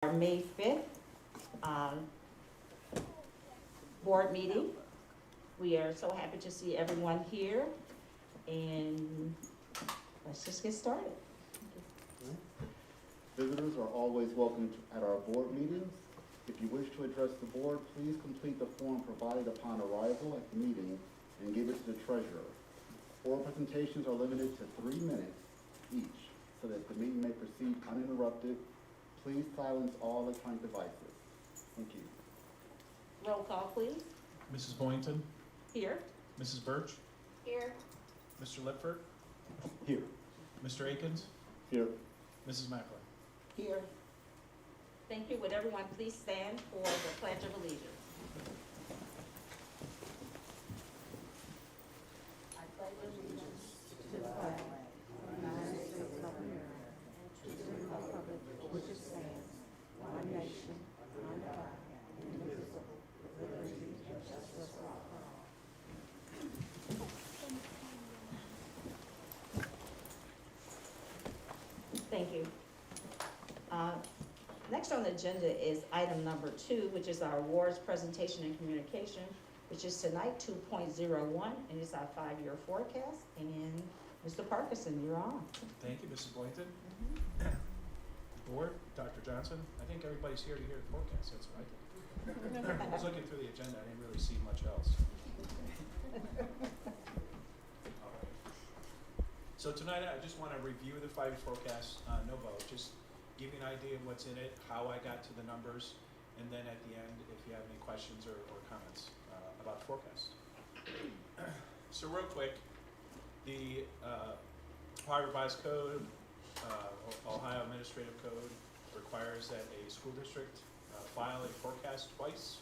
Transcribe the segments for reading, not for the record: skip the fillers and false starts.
Our May 5th board meeting. We are so happy to see everyone here, and let's just get started. Visitors are always welcome at our board meetings. If you wish to address the board, please complete the form provided upon arrival at the meeting and give it to the treasurer. Oral presentations are limited to 3 minutes each so that the meeting may proceed uninterrupted. Please silence all electronic devices. Thank you. Roll call, please. Mrs. Boynton, Here. Mrs. Birch, Here. Mr. Lipford, Here. Mr. Akins, Here. Mrs. Mackler. Here. Thank you. Would everyone please stand for the Pledge of Allegiance? I pledge allegiance to the flag of the United States of America and to the republic for which it stands, one nation, under God, indivisible, with liberty and justice for all. Thank you. Next on the agenda is item number 2, which is our awards presentation and communication, which is tonight 2.01, and it's our 5-year forecast. And Mr. Parkinson, you're on. Thank you, Mrs. Boynton. Board, Dr. Johnson, I think everybody's here to hear the forecast, that's what I think. I was looking through the agenda, I didn't really see much else. All right. So tonight, I just want to review the 5-year forecast, no vote, just give you an idea of what's in it, how I got to the numbers, and then at the end, if you have any questions or comments about the forecast. So real quick, the Ohio Revised Code, Ohio Administrative Code requires that a school district file a forecast twice,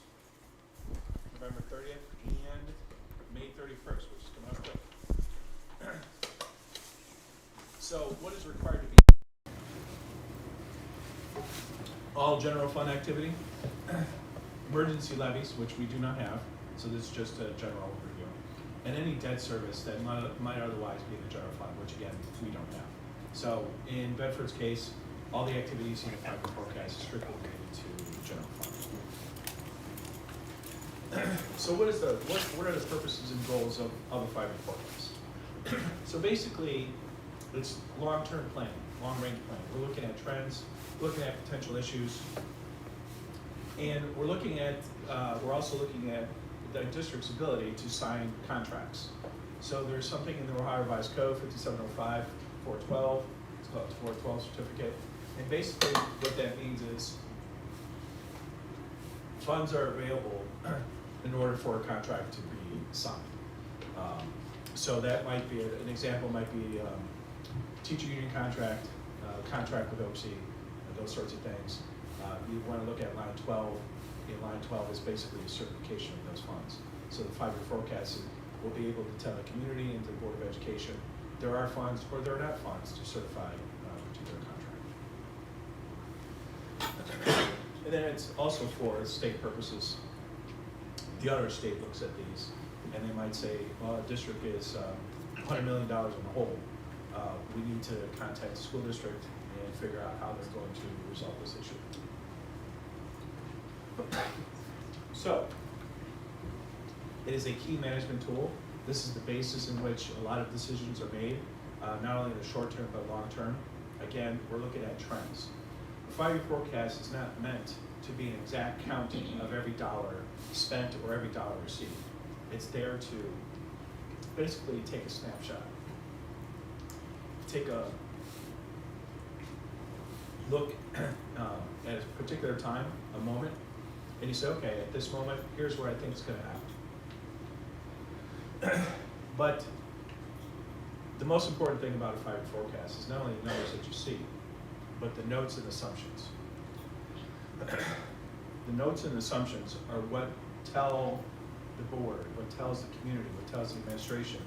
November 30th and May 31st, which is coming up quick. So what is required to be? All general fund activity, emergency levies, which we do not have, so this is just a general review, and any debt service that might otherwise be in the general fund, which again, we don't have. So in Bedford's case, all the activities in the 5-year forecast is strictly related to the general fund. So what are the purposes and goals of a 5-year forecast? So basically, it's long-term planning, long-range planning. We're looking at trends, looking at potential issues, and we're also looking at the district's ability to sign contracts. So there's something in the Ohio Revised Code 5705, 412, it's called the 412 certificate, and basically what that means is funds are available in order for a contract to be signed. So that might be, an example might be teacher union contract, contract with OC, those sorts of things. You want to look at line 12. Line 12 is basically a certification of those funds. So the 5-year forecast will be able to tell the community and the Board of Education there are funds or there are not funds to certify a particular contract. And then it's also for state purposes. The other state looks at these and they might say, well, a district is $100 million in the hole. We need to contact the school district and figure out how they're going to resolve this issue. So, it is a key management tool. This is the basis in which a lot of decisions are made, not only in the short term but long term. Again, we're looking at trends. The 5-year forecast is not meant to be an exact counting of every dollar spent or every dollar received. It's there to basically take a snapshot. Take a look at a particular time, a moment, and you say, okay, at this moment, here's where I think it's going to happen. But the most important thing about a 5-year forecast is not only the numbers that you see, but the notes and assumptions. The notes and assumptions are what tell the board, what tells the community, what tells the administration,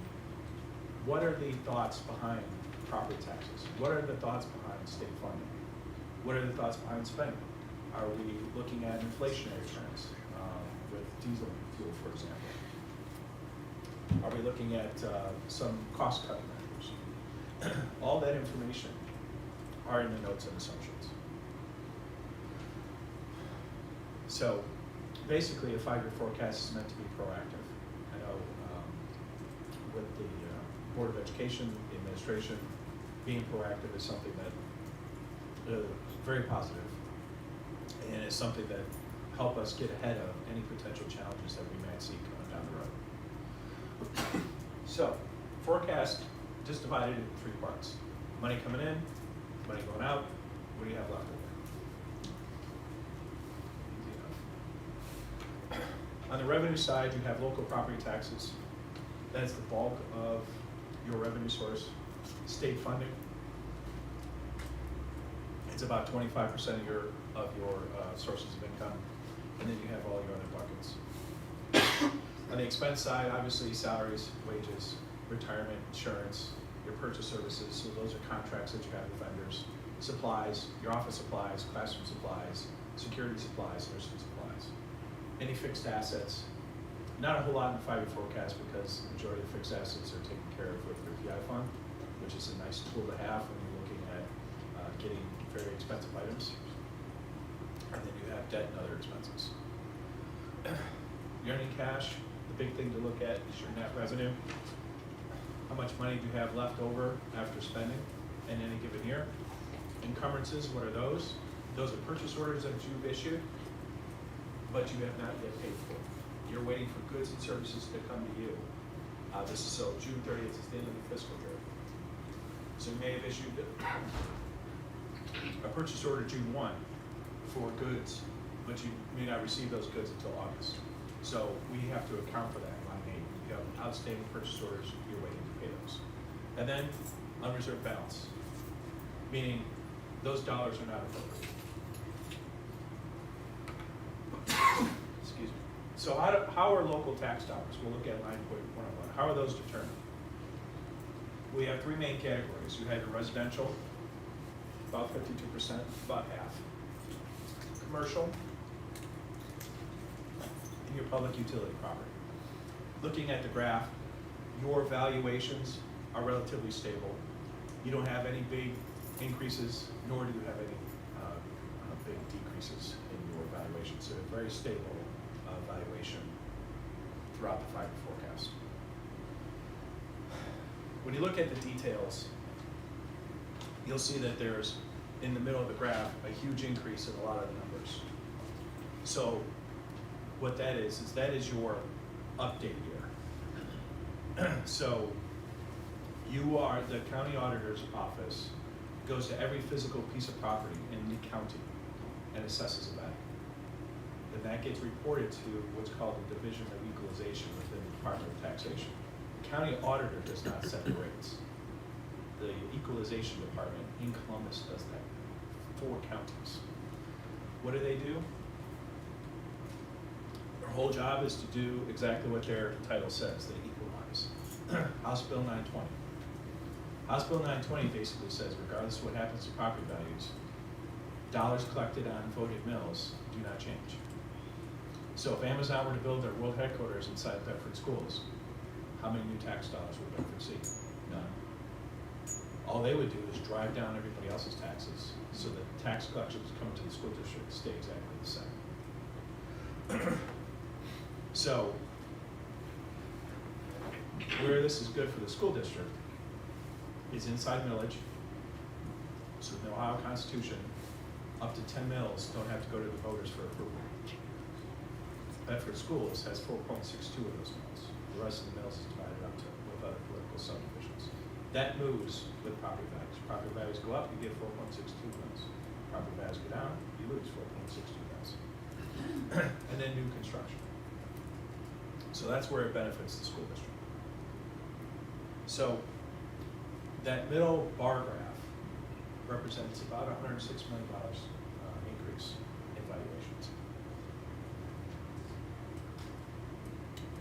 what are the thoughts behind property taxes? What are the thoughts behind state funding? What are the thoughts behind spending? Are we looking at inflationary trends with diesel fuel, for example? Are we looking at some cost-cutting measures? All that information are in the notes and assumptions. So basically, a 5-year forecast is meant to be proactive. I know with the Board of Education, the administration, being proactive is something that is very positive, and it's something that help us get ahead of any potential challenges that we might see coming down the road. So, forecast just divided into 3 parts. Money coming in, money going out, what do you have left over? Easy enough. On the revenue side, you have local property taxes. That's the bulk of your revenue source. State funding. It's about 25% of your sources of income, and then you have all your other buckets. On the expense side, obviously salaries, wages, retirement, insurance, your purchase services, so those are contracts that you have with vendors, supplies, your office supplies, classroom supplies, security supplies, nursing supplies. Any fixed assets, not a whole lot in the 5-year forecast because the majority of fixed assets are taken care of with your PI fund, which is a nice tool to have when you're looking at getting very expensive items. And then you have debt and other expenses. Your earning cash, the big thing to look at is your net revenue. How much money do you have left over after spending in any given year? Encumbrances, what are those? Those are purchase orders that you've issued, but you have not yet paid for. You're waiting for goods and services to come to you. So June 30th is the end of the fiscal year. So you may have issued a purchase order June 1 for goods, but you may not receive those goods until August. So we have to account for that in line 8. You have outstanding purchase orders, you're waiting to pay those. And then unreserved balance, meaning those dollars are not appropriate. Excuse me. So how are local tax dollars? We'll look at 9.101. How are those determined? We have 3 main categories. You have your residential, about 52%, about half. Commercial, and your public utility property. Looking at the graph, your valuations are relatively stable. You don't have any big increases, nor do you have any big decreases in your valuation. So a very stable valuation throughout the 5-year forecast. When you look at the details, you'll see that there's, in the middle of the graph, a huge increase in a lot of the numbers. So what that is your update year. So you are, the county auditor's office goes to every physical piece of property in the county and assesses a value. Then that gets reported to what's called the Division of Equalization within the Department of Taxation. The county auditor does not set the rates. The Equalization Department in Columbus does that for counties. What do? Their whole job is to do exactly what their title says, they equalize. House Bill 920. House Bill 920 basically says, regardless of what happens to property values, dollars collected on voted mills do not change. So if Amazon were to build their world headquarters inside Bedford schools, how many new tax dollars would Bedford see? None. All they would do is drive down everybody else's taxes so that tax collections coming to the school district stay exactly the same. So where this is good for the school district is inside millage. So in the Ohio Constitution, up to 10 mills don't have to go to the voters for approval. Bedford Schools has 4.62 of those mills. The rest of the mills is divided up to with other political subdivisions. That moves with property values. Property values go up, you get 4.62 mills. Property values go down, you lose 4.62 mills. And then new construction. So that's where it benefits the school district. So that middle bar graph represents about $106 million increase in valuations.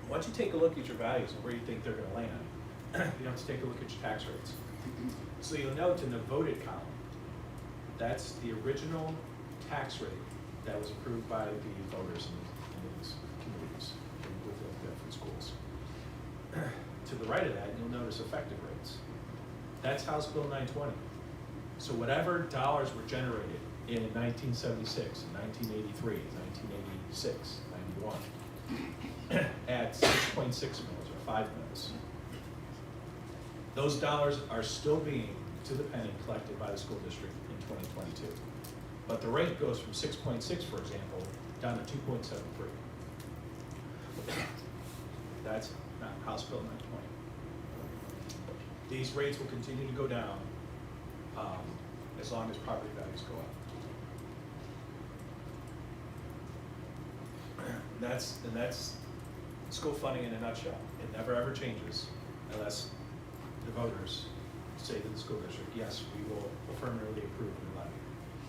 Once you take a look at your values and where you think they're going to land, you have to take a look at your tax rates. So you'll note in the voted column, that's the original tax rate that was approved by the voters in these communities within Bedford schools. To the right of that, you'll notice effective rates. That's House Bill 920. So whatever dollars were generated in 1976, 1983, 1986, 91, at 6.6 mils or 5 mils. Those dollars are still being, to the penny, collected by the school district in 2022. But the rate goes from 6.6, for example, down to 2.73. That's not House Bill 920. These rates will continue to go down as long as property values go up. And that's school funding in a nutshell. It never ever changes unless the voters say to the school district, yes, we will affirmatively approve the levy.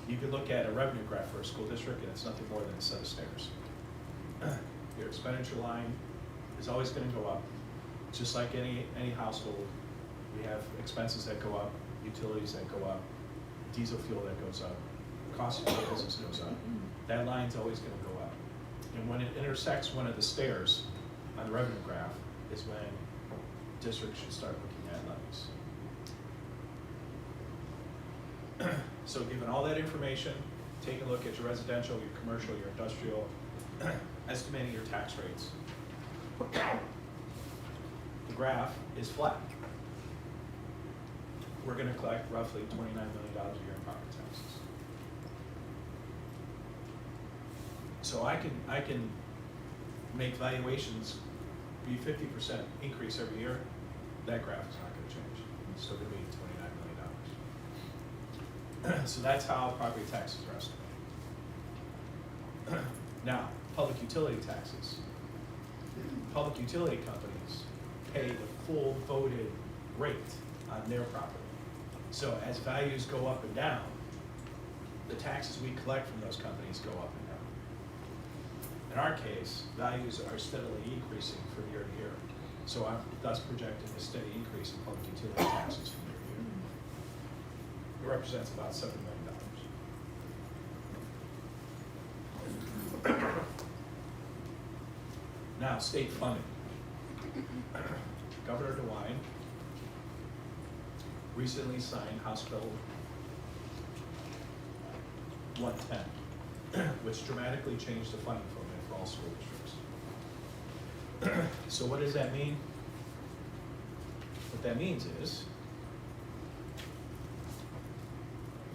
You could look at a revenue graph for a school district and it's nothing more than a set of stairs. Your expenditure line is always going to go up, just like any household. We have expenses that go up, utilities that go up, diesel fuel that goes up, cost of doing business goes up. That line's always going to go up. And when it intersects one of the stairs on the revenue graph is when districts should start looking at levies. So given all that information, take a look at your residential, your commercial, your industrial, estimating your tax rates. The graph is flat. We're going to collect roughly $29 million a year in property taxes. So I can make valuations be 50% increase every year. That graph is not going to change. It's still going to be $29 million. So that's how property taxes are estimated. Now, public utility taxes. Public utility companies pay the full voted rate on their property. So as values go up and down, the taxes we collect from those companies go up and down. In our case, values are steadily increasing from year to year. So I'm thus projecting a steady increase in public utility taxes from year to year. It represents about $7 million. Now, state funding. Governor DeWine recently signed House Bill 110, which dramatically changed the funding formula for all school districts. So what does that mean? What that means is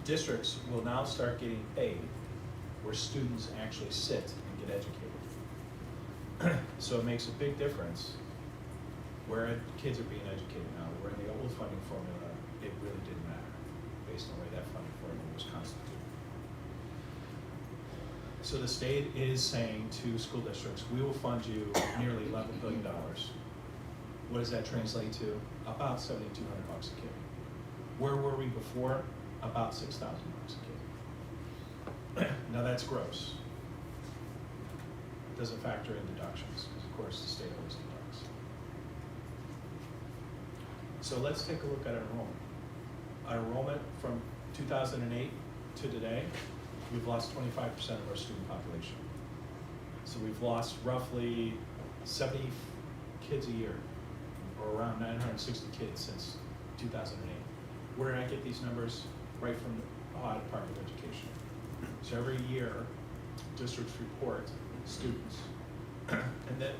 districts will now start getting paid where students actually sit and get educated. So it makes a big difference where kids are being educated now. Where in the old funding formula, it really didn't matter based on the way that funding formula was constituted. So the state is saying to school districts, we will fund you nearly $11 billion. What does that translate to? About $7,200 a kid. Where were we before? About $6,000 a kid. Now that's gross. It doesn't factor in deductions, because of course the state always deducts. So let's take a look at enrollment. Our enrollment from 2008 to today, we've lost 25% of our student population. So we've lost roughly 70 kids a year, or around 960 kids since 2008. Where did I get these numbers? Right from the Ohio Department of Education. So every year, districts report students, and then,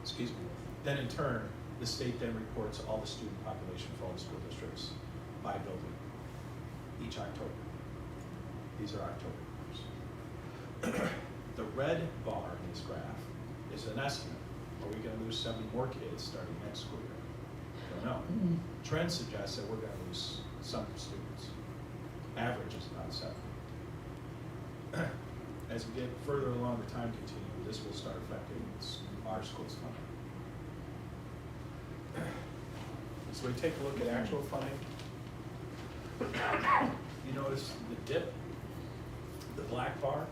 excuse me, then in turn, the state then reports all the student population for all the school districts by building each October. These are October numbers. The red bar in this graph is an estimate. Are we going to lose 70 more kids starting next school year? Don't know. Trend suggests that we're going to lose some students. Average is about 7. As we get further along the time continuum, this will start affecting our school's funding. So we take a look at actual funding. You notice the dip, the black bar.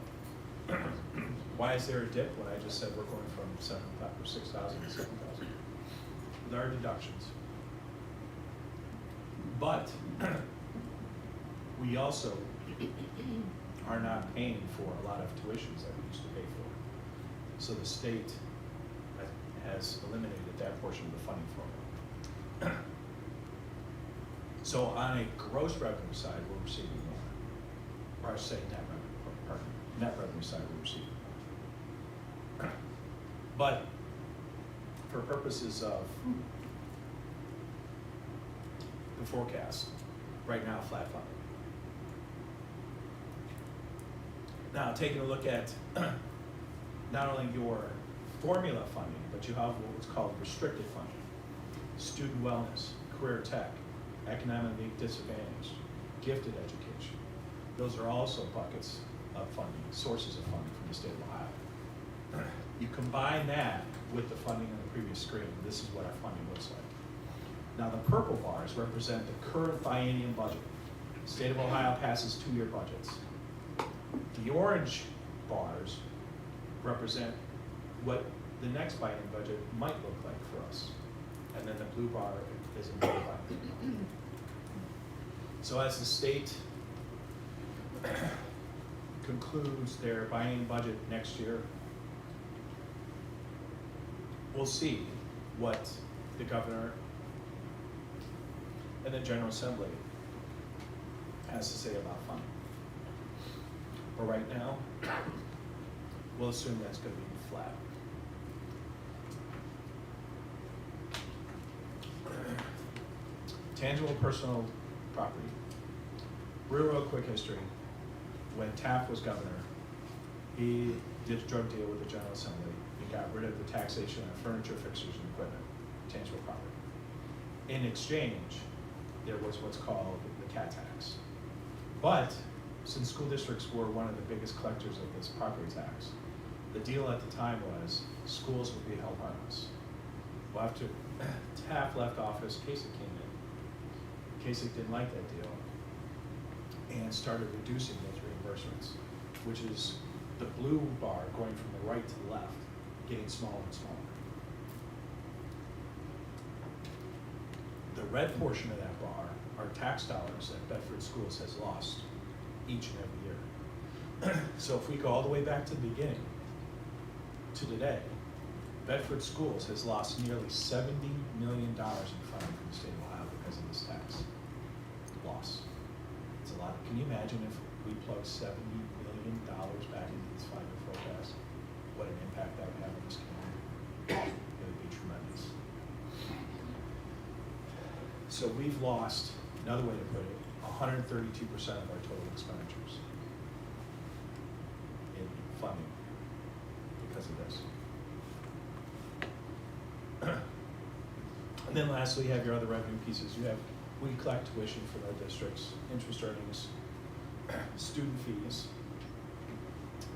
Why is there a dip when I just said we're going from 6,000 to 7,000? There are deductions. But we also are not paying for a lot of tuitions that we used to pay for. So the state has eliminated that portion of the funding formula. So on a gross revenue side, we're receiving more. or say net revenue side we receive. But for purposes of the forecast, right now, flat funding. Now, taking a look at not only your formula funding, but you have what's called restricted funding, student wellness, career tech, economically disadvantaged, gifted education. Those are also buckets of funding, sources of funding from the state of Ohio. You combine that with the funding on the previous screen, this is what our funding looks like. Now, the purple bars represent the current biennium budget. The state of Ohio passes 2-year budgets. The orange bars represent what the next biennium budget might look like for us. And then the blue bar is a new biennium. So as the state concludes their biennium budget next year, we'll see what the governor and the General Assembly has to say about funding. But right now, we'll assume that's going to be flat. Tangible personal property. Real quick history. When Taft was governor, he did a drug deal with the General Assembly. He got rid of the taxation on furniture, fixtures, and equipment, tangible property. In exchange, there was what's called the cat tax. But since school districts were one of the biggest collectors of this property tax, the deal at the time was schools would be held harmless. Well, after Taft left office, Kasich came in. Kasich didn't like that deal and started reducing those reimbursements, which is the blue bar going from the right to the left, getting smaller and smaller. The red portion of that bar are tax dollars that Bedford Schools has lost each and every year. So if we go all the way back to the beginning to today, Bedford Schools has lost nearly $70 million in funding from the state of Ohio because of this tax loss. It's a lot. Can you imagine if we plug $70 million back into this 5-year forecast? What an impact that would have on this community. It would be tremendous. So we've lost, another way to put it, 132% of our total expenditures in funding because of this. And then lastly, you have your other revenue pieces. We collect tuition from our districts, interest earnings, student fees,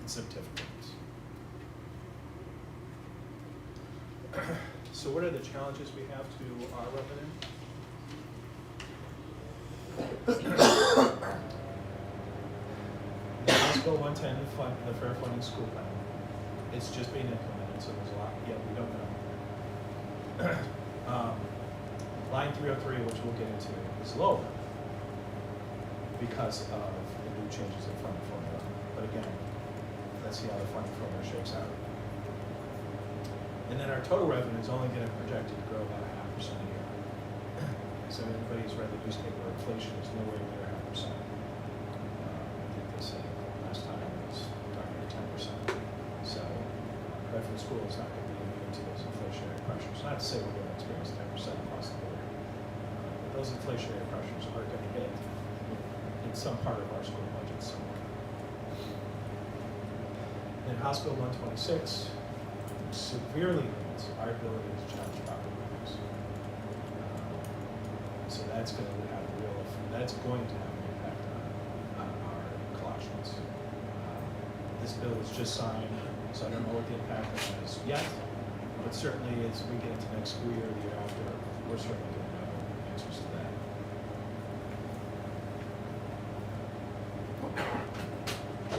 and certificates. So what are the challenges we have to our revenue? The House Bill 110 to fund the fair funding school plan. It's just being implemented, so there's a lot yet we don't know. Line 303, which we'll get into, is lower because of the new changes in funding formula. But again, let's see how the funding formula shakes out. And then our total revenue is only going to projected to grow about 0.5% a year. So anybody who's read the newspaper, inflation is nowhere near 0.5%. I think they said last time it was talking to 10%. So Bedford School is not going to be immune to those inflationary pressures. Not to say we're going to experience 10% across the board. But those inflationary pressures are going to hit in some part of our school budget somewhere. And House Bill 126 severely limits our ability to challenge property values. So that's going to have an impact on our collections. This bill was just signed, so I don't know what the impact of that is yet, but certainly as we get into next school year or the year after, we're certainly going to know answers to that.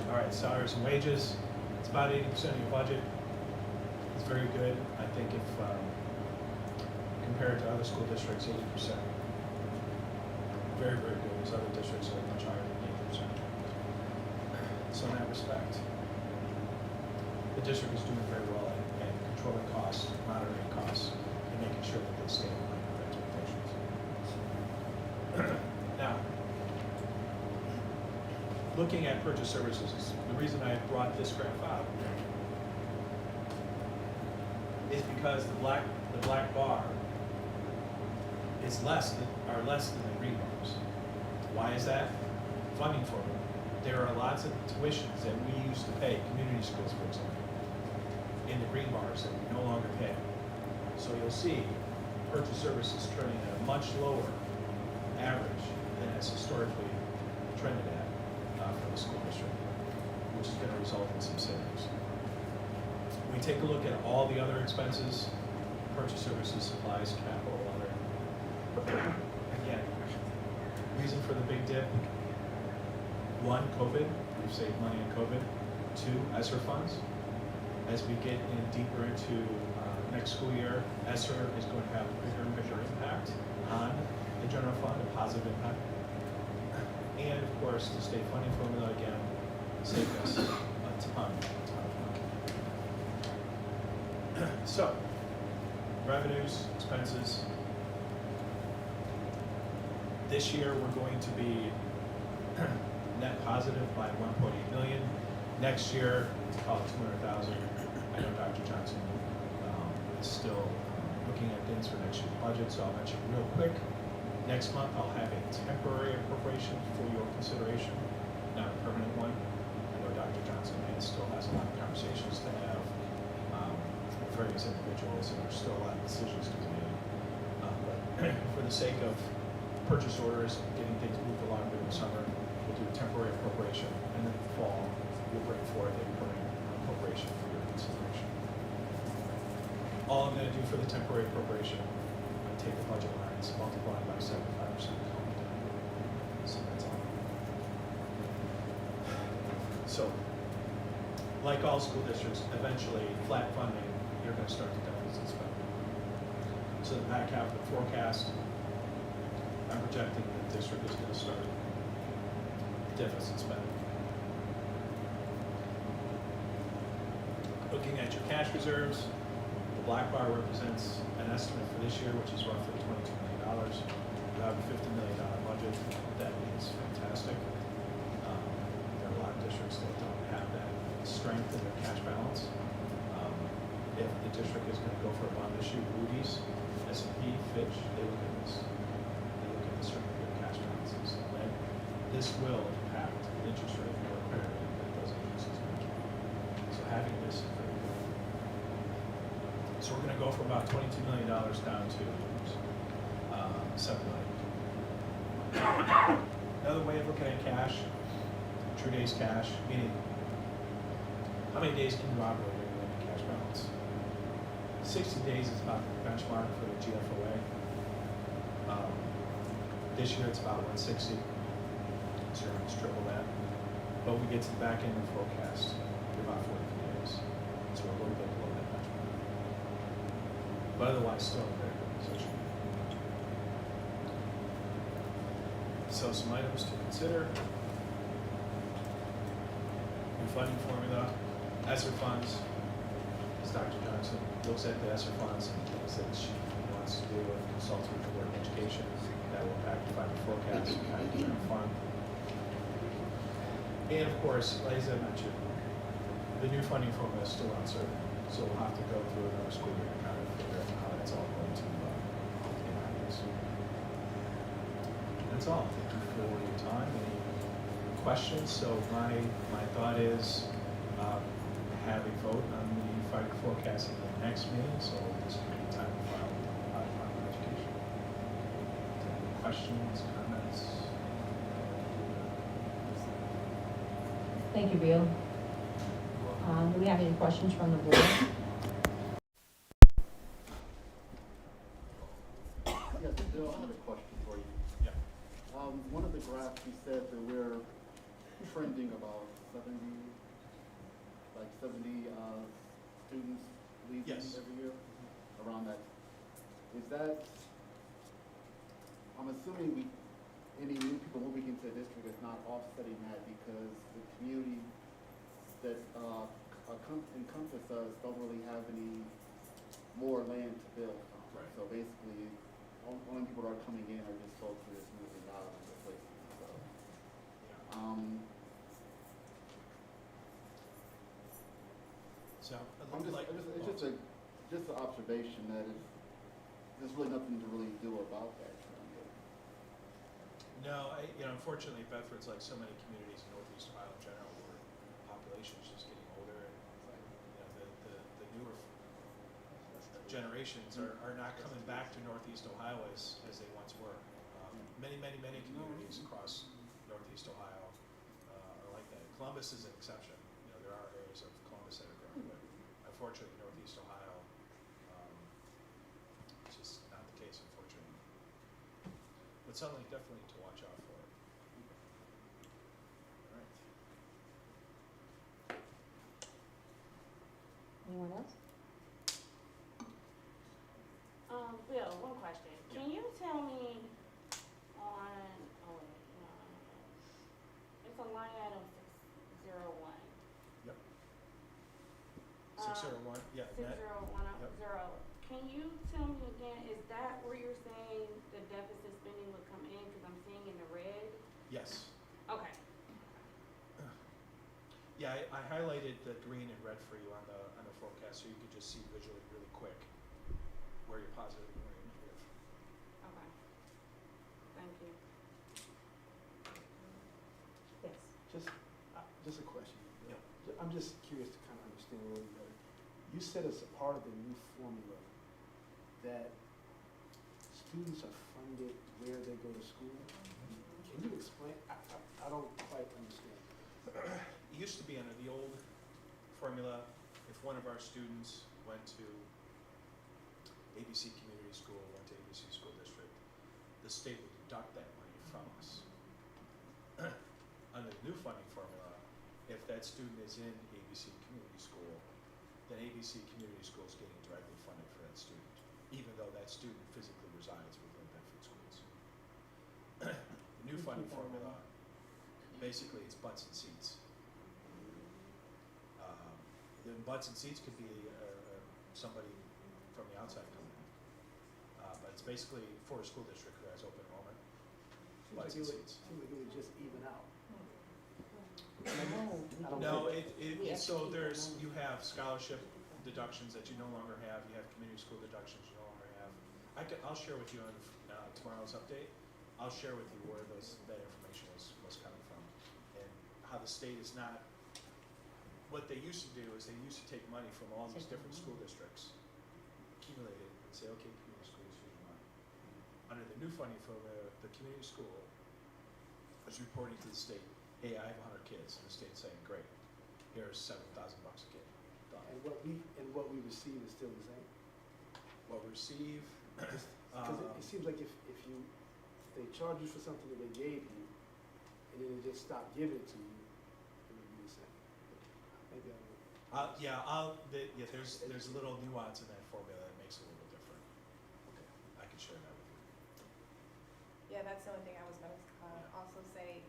All right, salaries and wages. It's about 80% of your budget. It's very good. I think if compared to other school districts, 80%. Very, very good. These other districts are much higher than 80%. So in that respect, the district is doing very well at controlling costs, monitoring costs, and making sure that they stay in line with expectations. Now, looking at purchase services, the reason I brought this graph out is because the black bar is less than the green bars. Why is that? Funding formula. There are lots of tuitions that we used to pay, community schools, for example, in the green bars that we no longer pay. So you'll see purchase services trending at a much lower average than it's historically trended at for the school district, which is going to result in some savings. When we take a look at all the other expenses, purchase services, supplies, capital, other, again, reason for the big dip: one, COVID, we've saved money in COVID. Two, ESSER funds. As we get in deeper into next school year, ESSER is going to have a bigger and bigger impact on the general fund, a positive impact. And of course, the state funding formula, again, saved us a ton of money. So, revenues, expenses. This year, we're going to be net positive by 1.8 million. Next year, it's called 200,000. I know Dr. Johnson is still looking at things for next year's budget, so I'll mention real quick. Next month, I'll have a temporary appropriation for your consideration, not a permanent one. I know Dr. Johnson still has a lot of conversations to have with various individuals, and there's still a lot of decisions to be made. But for the sake of purchase orders, getting things moved along during the summer, we'll do a temporary appropriation, and then in the fall, we'll bring forth a permanent appropriation for your consideration. All I'm going to do for the temporary appropriation, I'm going to take the budget lines, multiply by 75%. So that's all. So, like all school districts, eventually, flat funding, you're going to start to deficit spending. So the back half of the forecast, I'm projecting the district is going to start deficit spending. Looking at your cash reserves, the black bar represents an estimate for this year, which is roughly $22 million. You have a $50 million budget. That is fantastic. There are a lot of districts that don't have that strength in their cash balance. If the district is going to go for a bond issue, Moody's, S&P, Fitch, they look at this. They look at the strength of their cash balances. And this will impact interest rate or credit rating that doesn't use as much. So having this is very good. So we're going to go from about $22 million down to $7 million. Another way of looking at cash, true days cash, meaning how many days can you operate in a cash balance? 60 days is about the benchmark for the GFOA. This year it's about 160. So it's triple that. But we get to the back end of the forecast, we're about 43 days. So we're a little bit below that benchmark. But otherwise, still in a very good position. So some items to consider. New funding formula, ESSER funds. As Dr. Johnson looks at the ESSER funds and things that she wants to do and consults with the Board of Education, that will impact the five-year forecast, kind of general fund. And of course, as I mentioned, the new funding formula is still uncertain, so we'll have to go through another school year to kind of figure out how that's all going to impact us. That's all. Thank you for your time. Any questions? So my thought is have a vote on the five-year forecast in the next meeting, so this will be time to file with the Department of Education. Any questions, comments? Thank you, Bill. Do we have any questions from the board? Yes, Bill, I have a question for you. Yeah. One of the graphs, you said that we're trending about 70 students leaving Yes. every year, around that. Is that, I'm assuming any new people moving into the district is not offsetting that because the community that encompass us don't really have any more land to build on. Right. So basically, only people that are coming in are just folks who are just moving out of the places. So, So, I'm just, like, it's just an observation that there's really nothing to really do about that. no, unfortunately, Bedford's like so many communities in Northeast Ohio in general, where population is just getting older, and the newer generations are not coming back to Northeast Ohio as they once were. Many communities across Northeast Ohio are like that. Columbus is an exception. There are areas of Columbus that are growing, but unfortunately, Northeast Ohio, it's just not the case, unfortunately. But something definitely to watch out for. All right. Anyone else? Bill, one question. Can you tell me it's a line item 601. Yep. 601, yeah. 60110. Can you tell me again, is that where you're saying the deficit spending would come in? Because I'm seeing in the red. Yes. Okay. Yeah, I highlighted the green and red for you on the forecast, so you could just see visually really quick where you're positive and where you're negative. Okay. Thank you. Yes. Just a question. Yeah. I'm just curious to kind of understand a little better. You said as a part of the new formula that students are funded where they go to school. Can you explain? I don't quite understand. It used to be under the old formula, if one of our students went to ABC Community School, went to ABC School District, the state would deduct that money from us. Under the new funding formula, if that student is in ABC Community School, then ABC Community School is getting directly funded for that student, even though that student physically resides within Bedford schools. The new funding formula, basically it's butts and seats. The butts and seats could be somebody from the outside coming in. But it's basically for a school district who has open enrollment. Butts and seats. Seems like it would just even out. No, so you have scholarship deductions that you no longer have, you have community school deductions you no longer have. I'll share with you on tomorrow's update, I'll share with you where that information was coming from, and how the state is not, what they used to do is they used to take money from all these different school districts, accumulate it, and say, okay, community schools, here's your money. Under the new funding formula, the community school is reporting to the state, hey, I have 100 kids, and the state's saying, great, here's $7,000 a kid. Done. And what we receive is still the same. What we receive, Because it seems like if they charge you for something that they gave you, and then they just stop giving it to you, it would be the same. Maybe I don't. there's a little nuance in that formula that makes it a little different. Okay, I can share that with you. Yeah, that's the only thing I was gonna also say.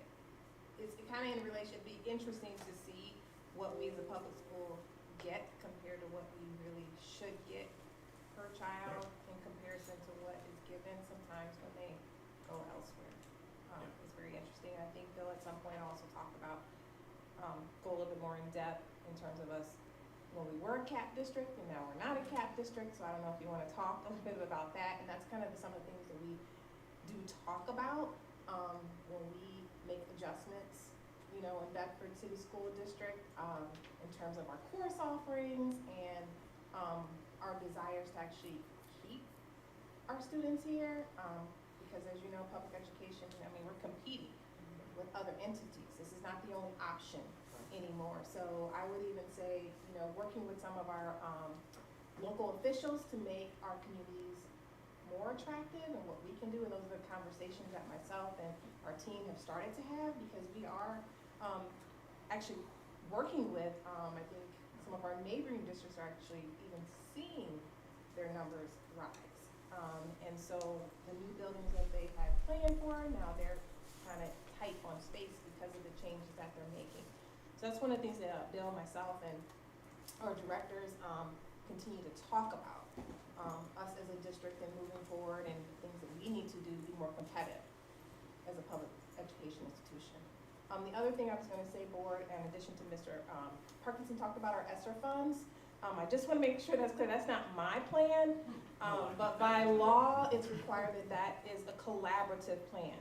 It's kind of in relation, it'd be interesting to see what we as a public school get compared to what we really should get per child in comparison to what is given sometimes when they go elsewhere. It's very interesting. I think Bill at some point also talked about, go a little bit more in depth in terms of us when we were a CAP district and now we're not a CAP district. So I don't know if you want to talk a little bit about that. And that's kind of some of the things that we do talk about when we make adjustments, in Bedford City School District, in terms of our course offerings and our desires to actually keep our students here. Because as you know, public education, we're competing with other entities. This is not the only option anymore. So I would even say, working with some of our local officials to make our communities more attractive and what we can do, and those are the conversations that myself and our team have started to have, because we are actually working with, I think some of our neighboring districts are actually even seeing their numbers rise. And so the new buildings that they had planned for, now they're kind of tight on space because of the changes that they're making. So that's one of the things that Bill, myself, and our directors continue to talk about, us as a district and moving forward, and things that we need to do to be more competitive as a public education institution. The other thing I was going to say, board, in addition to Mr. Parkinson talked about our ESSER funds. I just wanna make sure that's clear, that's not my plan, but by law, it's required that that is a collaborative plan.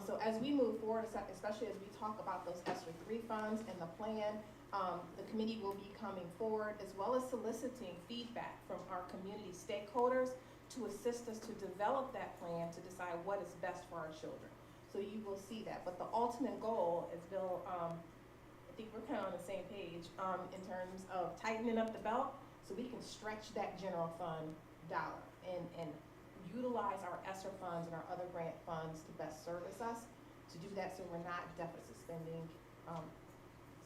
So as we move forward, especially as we talk about those ESSER III funds and the plan, the committee will be coming forward as well as soliciting feedback from our community stakeholders to assist us to develop that plan to decide what is best for our children. So you will see that, but the ultimate goal, as Bill, I think we're kind of on the same page, in terms of tightening up the belt so we can stretch that general fund dollar and utilize our ESSER funds and our other grant funds to best service us, to do that so we're not deficit spending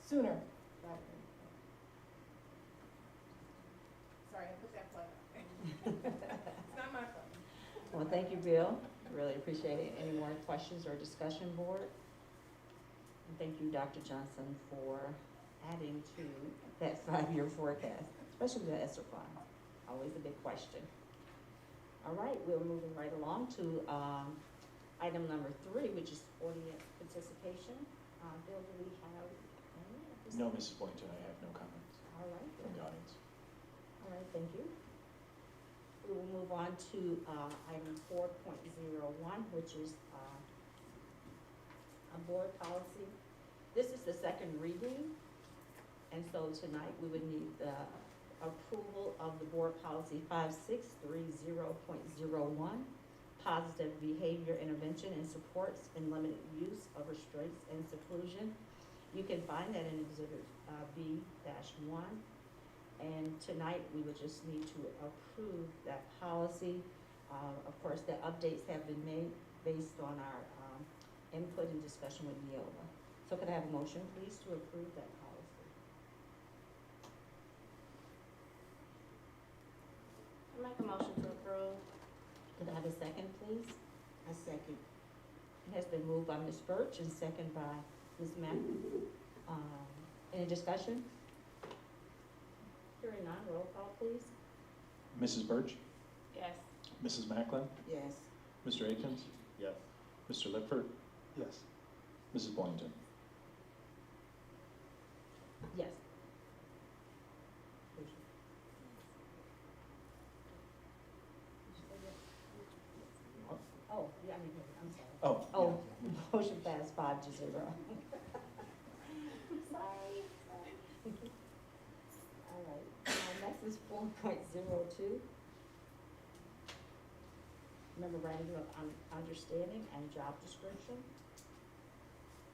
sooner rather than later. Sorry, I put that plug up. It's not my plug. Well, thank you, Bill. Really appreciate it. Any more questions or discussion, board? And thank you, Dr. Johnson, for adding to that 5-year forecast, especially the ESSER fund. Always a big question. All right, we're moving right along to item number 3, which is audience participation. Bill, do we have any at this No, time? Mrs. Boynton, I have no comments All right. from the audience. All right, thank you. We will move on to item 4.01, which is a board policy. This is the second reading, and so tonight we would need the approval of the board policy 5630.01, positive behavior intervention and supports and limited use of restraints and seclusion. You can find that in Exhibit B-1. And tonight, we would just need to approve that policy. Of course, the updates have been made based on our input and discussion with Neola. So could I have a motion, please, to approve that policy? I make a motion to approve. Could I have a second, please? I second. It has been moved by Ms. Birch and second by Ms. Mack. Any discussion? Hearing none, roll call, please. Mrs. Birch, Yes. Mrs. Macklin, Yes. Mr. Akins, Yes. Mr. Lippert, Yes. Mrs. Boynton. Yes. Oh, yeah, I mean, I'm sorry. Oh. Oh, motion passed 5-0. Sorry. All right, next is 4.02. Memorandum of Understanding and Job Description.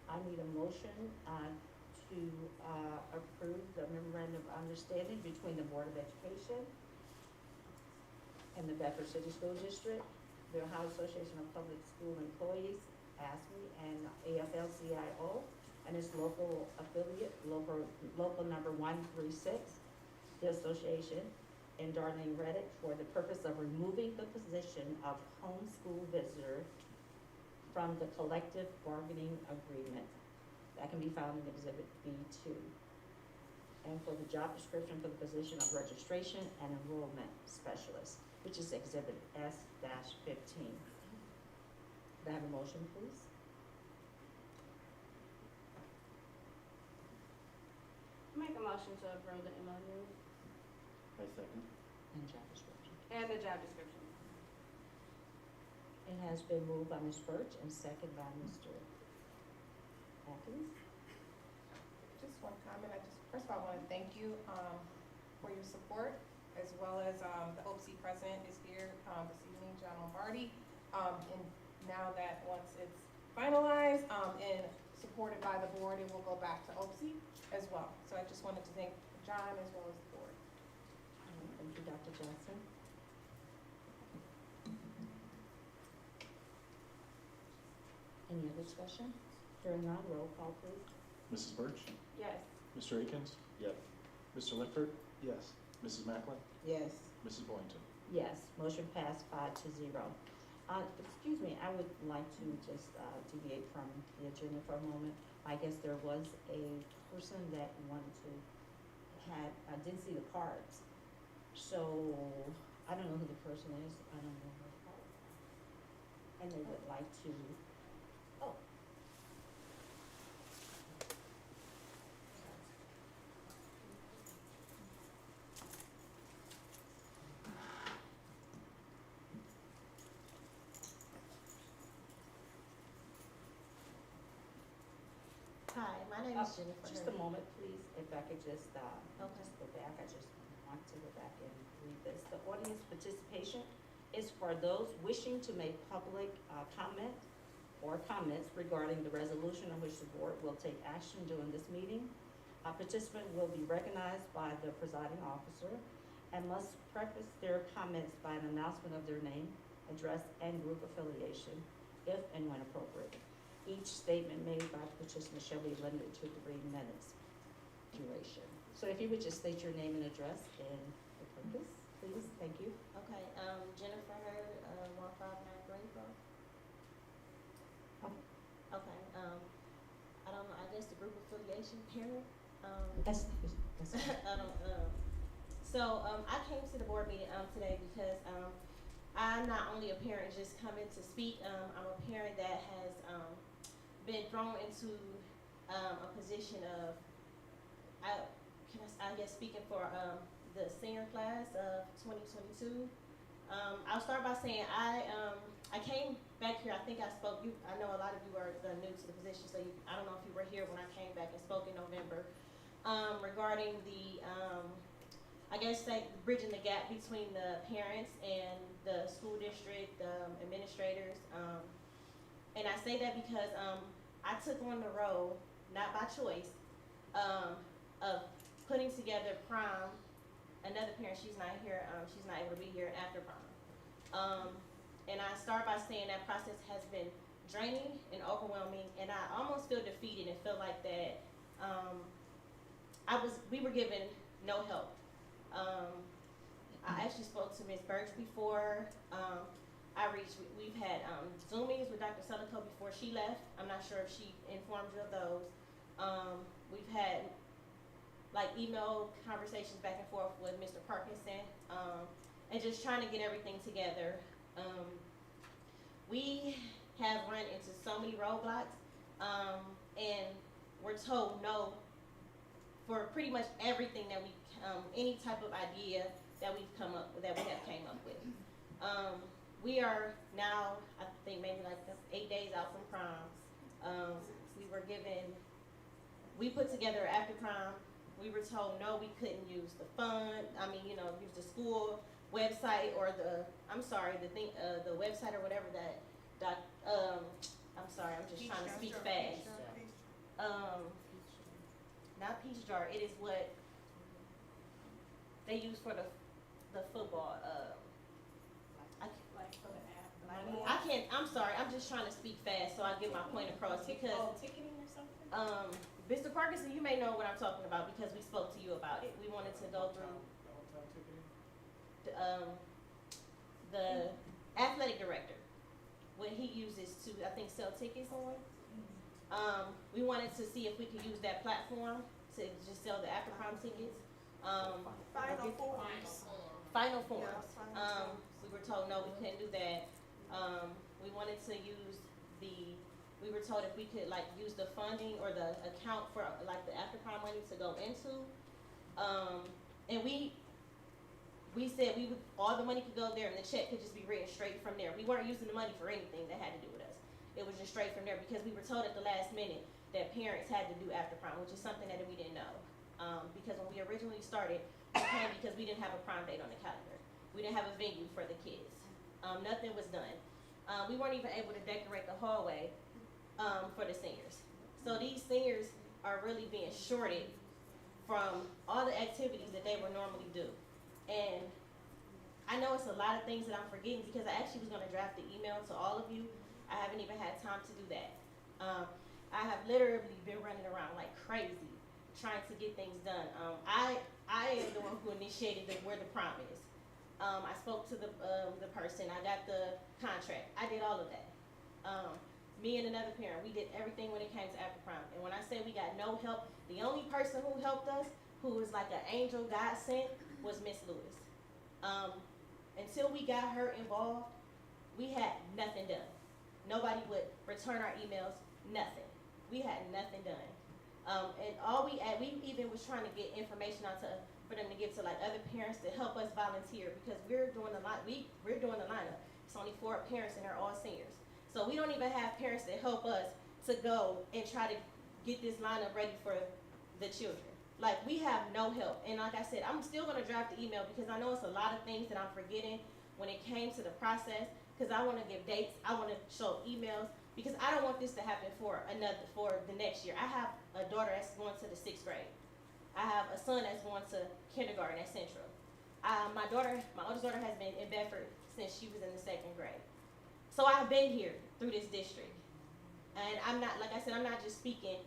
I need a motion to approve the Memorandum of Understanding between the Board of Education and the Bedford City School District, the Ohio Association of Public School Employees, ASME, and AFL-CIO, and its local affiliate, local number 136, the association, and Darlene Reddick, for the purpose of removing the position of homeschool visitor from the collective bargaining agreement. That can be found in Exhibit B2. And for the job description for the position of registration and enrollment specialist, which is Exhibit S-15. Could I have a motion, please? Make a motion to approve the MOU I second. And job description. and the job description. It has been moved by Ms. Birch and second by Mr. Atkins. Just one comment, first of all, I wanna thank you, for your support, as well as, the OPC president is here, this evening, John Lombardi. And now that once it's finalized, and supported by the board, it will go back to OPC as well. So I just wanted to thank John as well as the board. All right, thank you, Dr. Johnson. Any other discussion? Hearing none, roll call, please. Mrs. Birch, Yes. Mr. Akins, Yes. Mr. Lippert, Yes. Mrs. Macklin, Yes. Mrs. Boynton. Yes, motion passed 5-0. Excuse me, I would like to just deviate from the agenda for a moment. I guess there was a person that wanted to I didn't see the cards. So, I don't know who the person is, I don't know who the cards are. And they would like to, oh. Hi, my name is Jennifer. Just a moment, please, if I could just, Okay. just go back, I just want to go back and read this. The audience participation is for those wishing to make public, comment or comments regarding the resolution on which the board will take action during this meeting. A participant will be recognized by the presiding officer and must preface their comments by an announcement of their name, address, and group affiliation, if and when appropriate. Each statement made by the participant shall be limited to 3 minutes duration. So if you would just state your name and address and the purpose, please, thank you. Okay, Jennifer Hurd, 159 Greenville. Okay. Okay, I don't know, I guess the group affiliation parent, That's I don't, so, I came to the board meeting, today because, I'm not only a parent just coming to speak, I'm a parent that has, been thrown into, a position of, I guess speaking for, the senior class of 2022. I'll start by saying I came back here, I think I spoke, I know a lot of you are new to the position, so I don't know if you were here when I came back and spoke in November, regarding the, I guess like bridging the gap between the parents and the school district, administrators, and I say that because, I took on the role, not by choice, of putting together prom. Another parent, she's not here, she's not able to be here after prom. And I start by saying that process has been draining and overwhelming, and I almost feel defeated and feel like that, we were given no help. I actually spoke to Ms. Birch before, we've had, Zoom meetings with Dr. Selico before she left. I'm not sure if she informed you of those. We've had like email conversations back and forth with Mr. Parkinson, and just trying to get everything together. We have run into so many roadblocks, and we're told no for pretty much everything that we, any type of idea that we have came up with. We are now, I think maybe like 8 days out from prom. We put together after prom. We were told no, we couldn't use the fund, use the school website or the website or whatever that, I'm sorry, I'm just trying to speak fast. Not Peach Jar, it is what they use for the football, I'm sorry, I'm just trying to speak fast so I get my point across because, Ticketing or something? Mr. Parkinson, you may know what I'm talking about because we spoke to you about it. We wanted to go through the athletic director, what he uses to, I think, sell tickets on. We wanted to see if we could use that platform to just sell the after prom tickets. Final forms. Final forms. Yeah, We were told no, we couldn't do that. We wanted to use we were told if we could like use the funding or the account for like the after prom money to go into. And we said all the money could go there and the check could just be written straight from there. We weren't using the money for anything that had to do with us. It was just straight from there because we were told at the last minute that parents had to do after prom, which is something that we didn't know. Because when we originally started, we came because we didn't have a prom date on the calendar. We didn't have a venue for the kids. Nothing was done. We weren't even able to decorate the hallway for the seniors. So these seniors are really being shorted from all the activities that they would normally do. And I know it's a lot of things that I'm forgetting because I actually was gonna draft the email to all of you. I haven't even had time to do that. I have literally been running around like crazy trying to get things done. I am the one who initiated where the prom is. I spoke to the person, I got the contract, I did all of that. Me and another parent, we did everything when it came to after prom. And when I say we got no help, the only person who helped us, who was like an angel God sent, was Miss Lewis. Until we got her involved, we had nothing done. Nobody would return our emails, nothing. We had nothing done. And we even was trying to get information out for them to give to like other parents to help us volunteer because we're doing the lineup. It's only 4 parents and they're all seniors. So we don't even have parents that help us to go and try to get this lineup ready for the children. Like, we have no help. And like I said, I'm still gonna draft the email because I know it's a lot of things that I'm forgetting when it came to the process, because I wanna give dates, I wanna show emails, because I don't want this to happen for the next year. I have a daughter that's going to the 6th grade. I have a son that's going to kindergarten at Central. My oldest daughter has been in Bedford since she was in the 2nd grade. So I've been here through this district. And I'm not, like I said, I'm not just speaking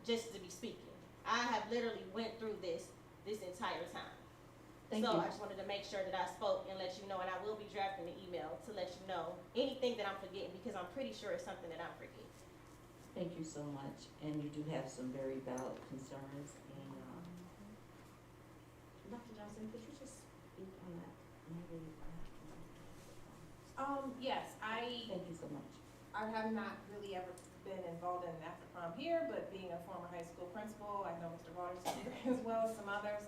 just to be speaking. I have literally went through this entire time. Thank So you. I just wanted to make sure that I spoke and let you know, and I will be drafting the email to let you know anything that I'm forgetting, because I'm pretty sure it's something that I'm forgetting. Thank you so much, and you do have some very valid concerns, and, Dr. Johnson, could you just speak on that? Maybe, Yes, I thank you so much. have not really ever been involved in an after prom here, but being a former high school principal, I know Mr. Waters is here as well as some others.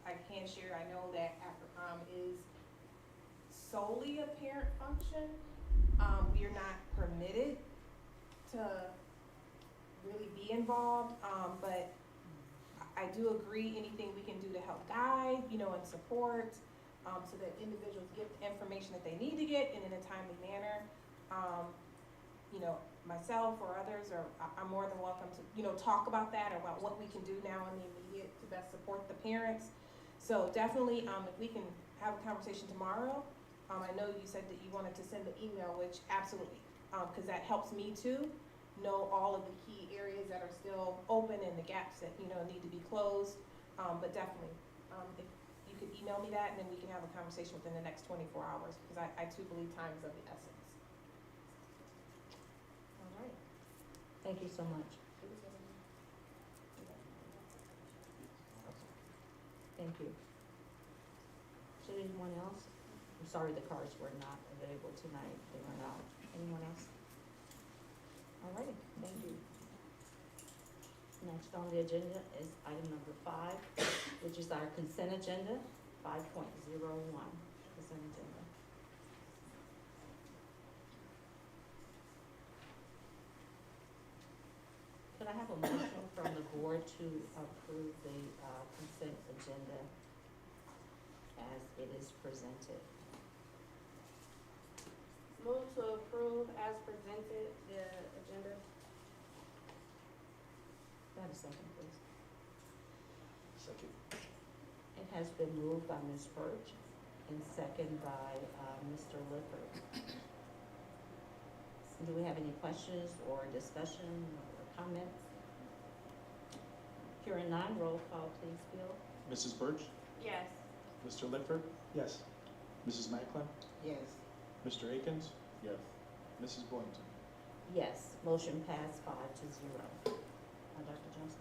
I can share, I know that after prom is solely a parent function. We are not permitted to really be involved, but I do agree, anything we can do to help guide, and support, so that individuals get the information that they need to get and in a timely manner. Myself or others, or I'm more than welcome to, talk about that, or about what we can do now in the immediate to best support the parents. So definitely, if we can have a conversation tomorrow, I know you said that you wanted to send the email, which absolutely, because that helps me too know all of the key areas that are still open and the gaps that, need to be closed. But definitely, if you could email me that, and then we can have a conversation within the next 24 hours, because I too believe time is of the essence. All right. Thank you so much. Thank you. Should anyone else? I'm sorry the cars were not available tonight, they were out. Anyone else? All righty, thank you. Next on the agenda is item number 5, which is our consent agenda, 5.01, consent agenda. Could I have a motion from the board to approve the consent agenda as it is presented? Move to approve as presented the agenda. Could I have a second, please? Second. It has been moved by Ms. Birch and second by Mr. Lippert. Do we have any questions or discussion or comments? Hearing none, roll call please, Bill. Mrs. Birch? Yes. Mr. Lifford? Yes. Mrs. Macklin? Yes. Mr. Akins? Yes. Mrs. Boynton? Yes, motion passed 5-0. Dr. Johnson?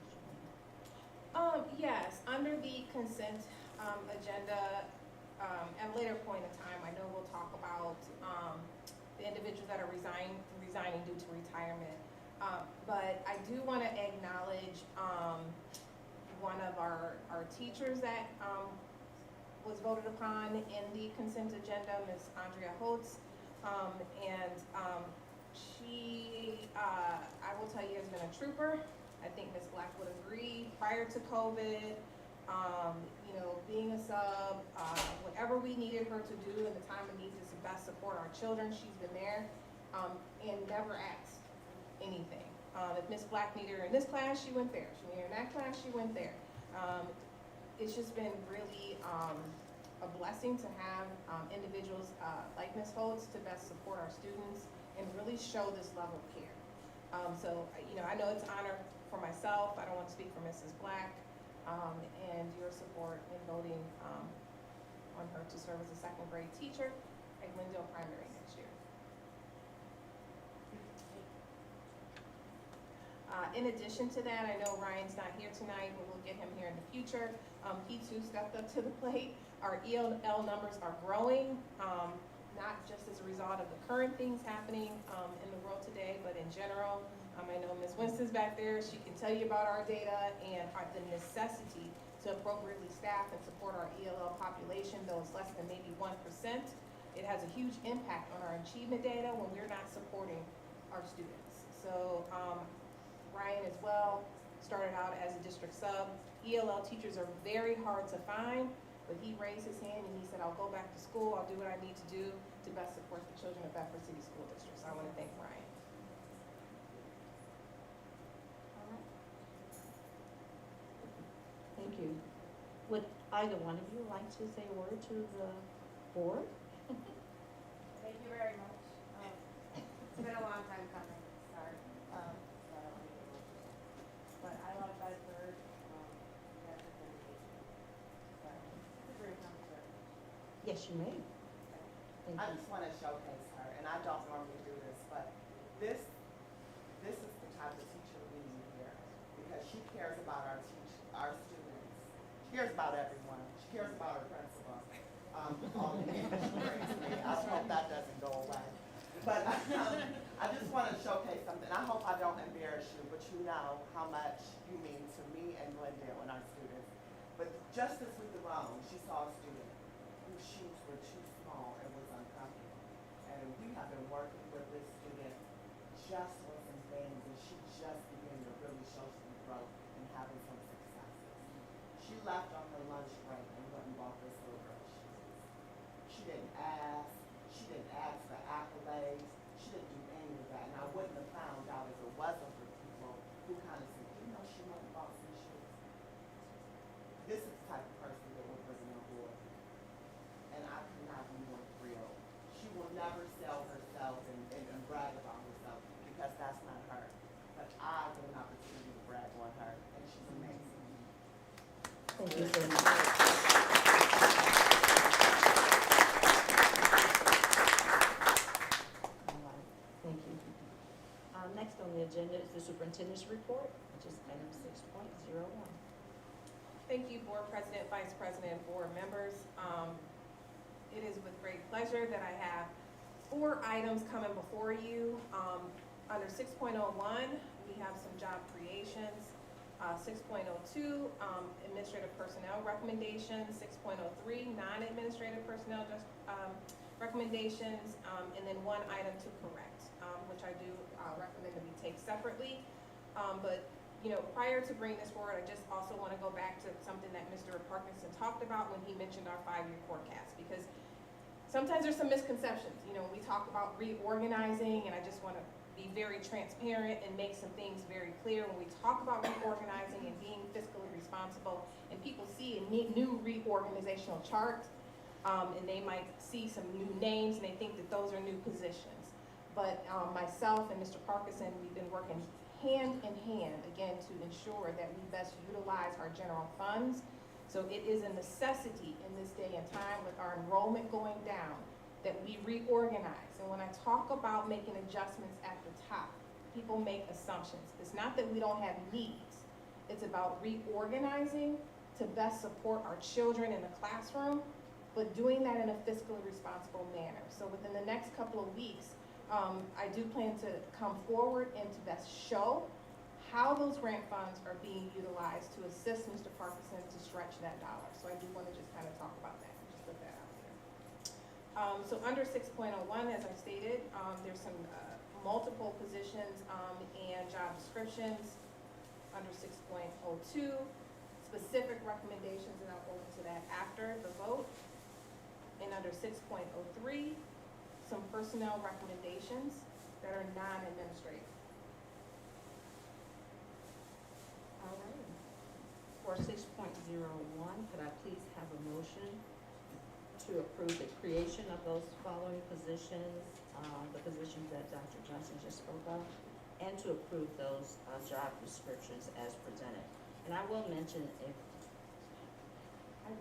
Yes, under the consent, agenda, at a later point in time, I know we'll talk about, the individuals that are resigning due to retirement. But I do want to acknowledge, one of our teachers that, was voted upon in the consent agenda, Ms. Andrea Holtz. She, I will tell you, has been a trooper. I think Ms. Black would agree. Prior to COVID, being a sub, whatever we needed her to do in the time of need to best support our children, she's been there, and never asked anything. If Ms. Black needed her in this class, she went there. She needed her in that class, she went there. It's just been really a blessing to have individuals like Ms. Holtz to best support our students and really show this level of care. I know it's an honor for myself. I don't want to speak for Mrs. Black, and your support in voting on her to serve as a 2nd grade teacher at Glendale Primary next year. In addition to that, I know Ryan's not here tonight, but we'll get him here in the future. He too stepped up to the plate. Our ELL numbers are growing, not just as a result of the current things happening in the world today, but in general. I know Ms. Winston's back there. She can tell you about our data and the necessity to appropriately staff and support our ELL population, though it's less than maybe 1%. It has a huge impact on our achievement data when we're not supporting our students. So Ryan as well, started out as a district sub. ELL teachers are very hard to find, but he raised his hand and he said, I'll go back to school, I'll do what I need to do to best support the children of Bedford City School District. So I want to thank Ryan. All right. Thank you. Would either one of you like to say a word to the board? Thank you very much. It's been a long time coming, sorry. But I love Bedford, Bedford Education. So, it's a great number. Yes, you may. Thank I you. just want to showcase her, and I don't normally do this, but this is the type of teacher we need here, because she cares about our students. She cares about everyone. She cares about her principal. All the names she brings me. I hope that doesn't go away. But I just want to showcase something. I hope I don't embarrass you, but you know how much you mean to me and Glendale and our students. But just this week alone, she saw a student whose shoes were too small and was uncomfortable. And we have been working with this student just on some things, and she just began to really show some growth and having some successes. She left on her lunch break and went and bought this little girl shoes. She didn't ask. She didn't ask for accolades. She didn't do any of that. And I wouldn't have found out if it wasn't for people who kind of said, you know, she went and bought some shoes. This is the type of person that we're bringing on board. And I could not be more thrilled. She will never sell herself and brag about herself, because that's not her. But I get an opportunity to brag on her, and she's amazing. Thank you so much. All right, thank you. Next on the agenda is the superintendent's report, which is item 6.01. Thank you, Board President, Vice President, and Board members. It is with great pleasure that I have 4 items coming before you. Under 6.01, we have some job creations. 6.02, administrative personnel recommendations. 6.03, non-administrative personnel recommendations, and then 1 item to correct, which I do recommend that we take separately. But you know, prior to bringing this forward, I just also want to go back to something that Mr. Parkinson talked about when he mentioned our 5-year forecast, because sometimes there's some misconceptions. You know, when we talk about reorganizing, and I just want to be very transparent and make some things very clear. When we talk about reorganizing and being fiscally responsible, and people see a new reorganizational chart, and they might see some new names, and they think that those are new positions. But myself and Mr. Parkinson, we've been working hand in hand, again, to ensure that we best utilize our general funds. So it is a necessity in this day and time with our enrollment going down that we reorganize. And when I talk about making adjustments at the top, people make assumptions. It's not that we don't have needs. It's about reorganizing to best support our children in the classroom, but doing that in a fiscally responsible manner. So within the next couple of weeks, I do plan to come forward and to best show how those grant funds are being utilized to assist Mr. Parkinson to stretch that dollar. So I do want to just kind of talk about that, just put that out there. So under 6.01, as I stated, there's some multiple positions and job descriptions. Under 6.02, specific recommendations, and I'll go into that after the vote. And under 6.03, some personnel recommendations that are non-administrative. All right. For 6.01, could I please have a motion to approve the creation of those following positions, the positions that Dr. Johnson just spoke of, and to approve those job descriptions as presented. And I will mention if Hold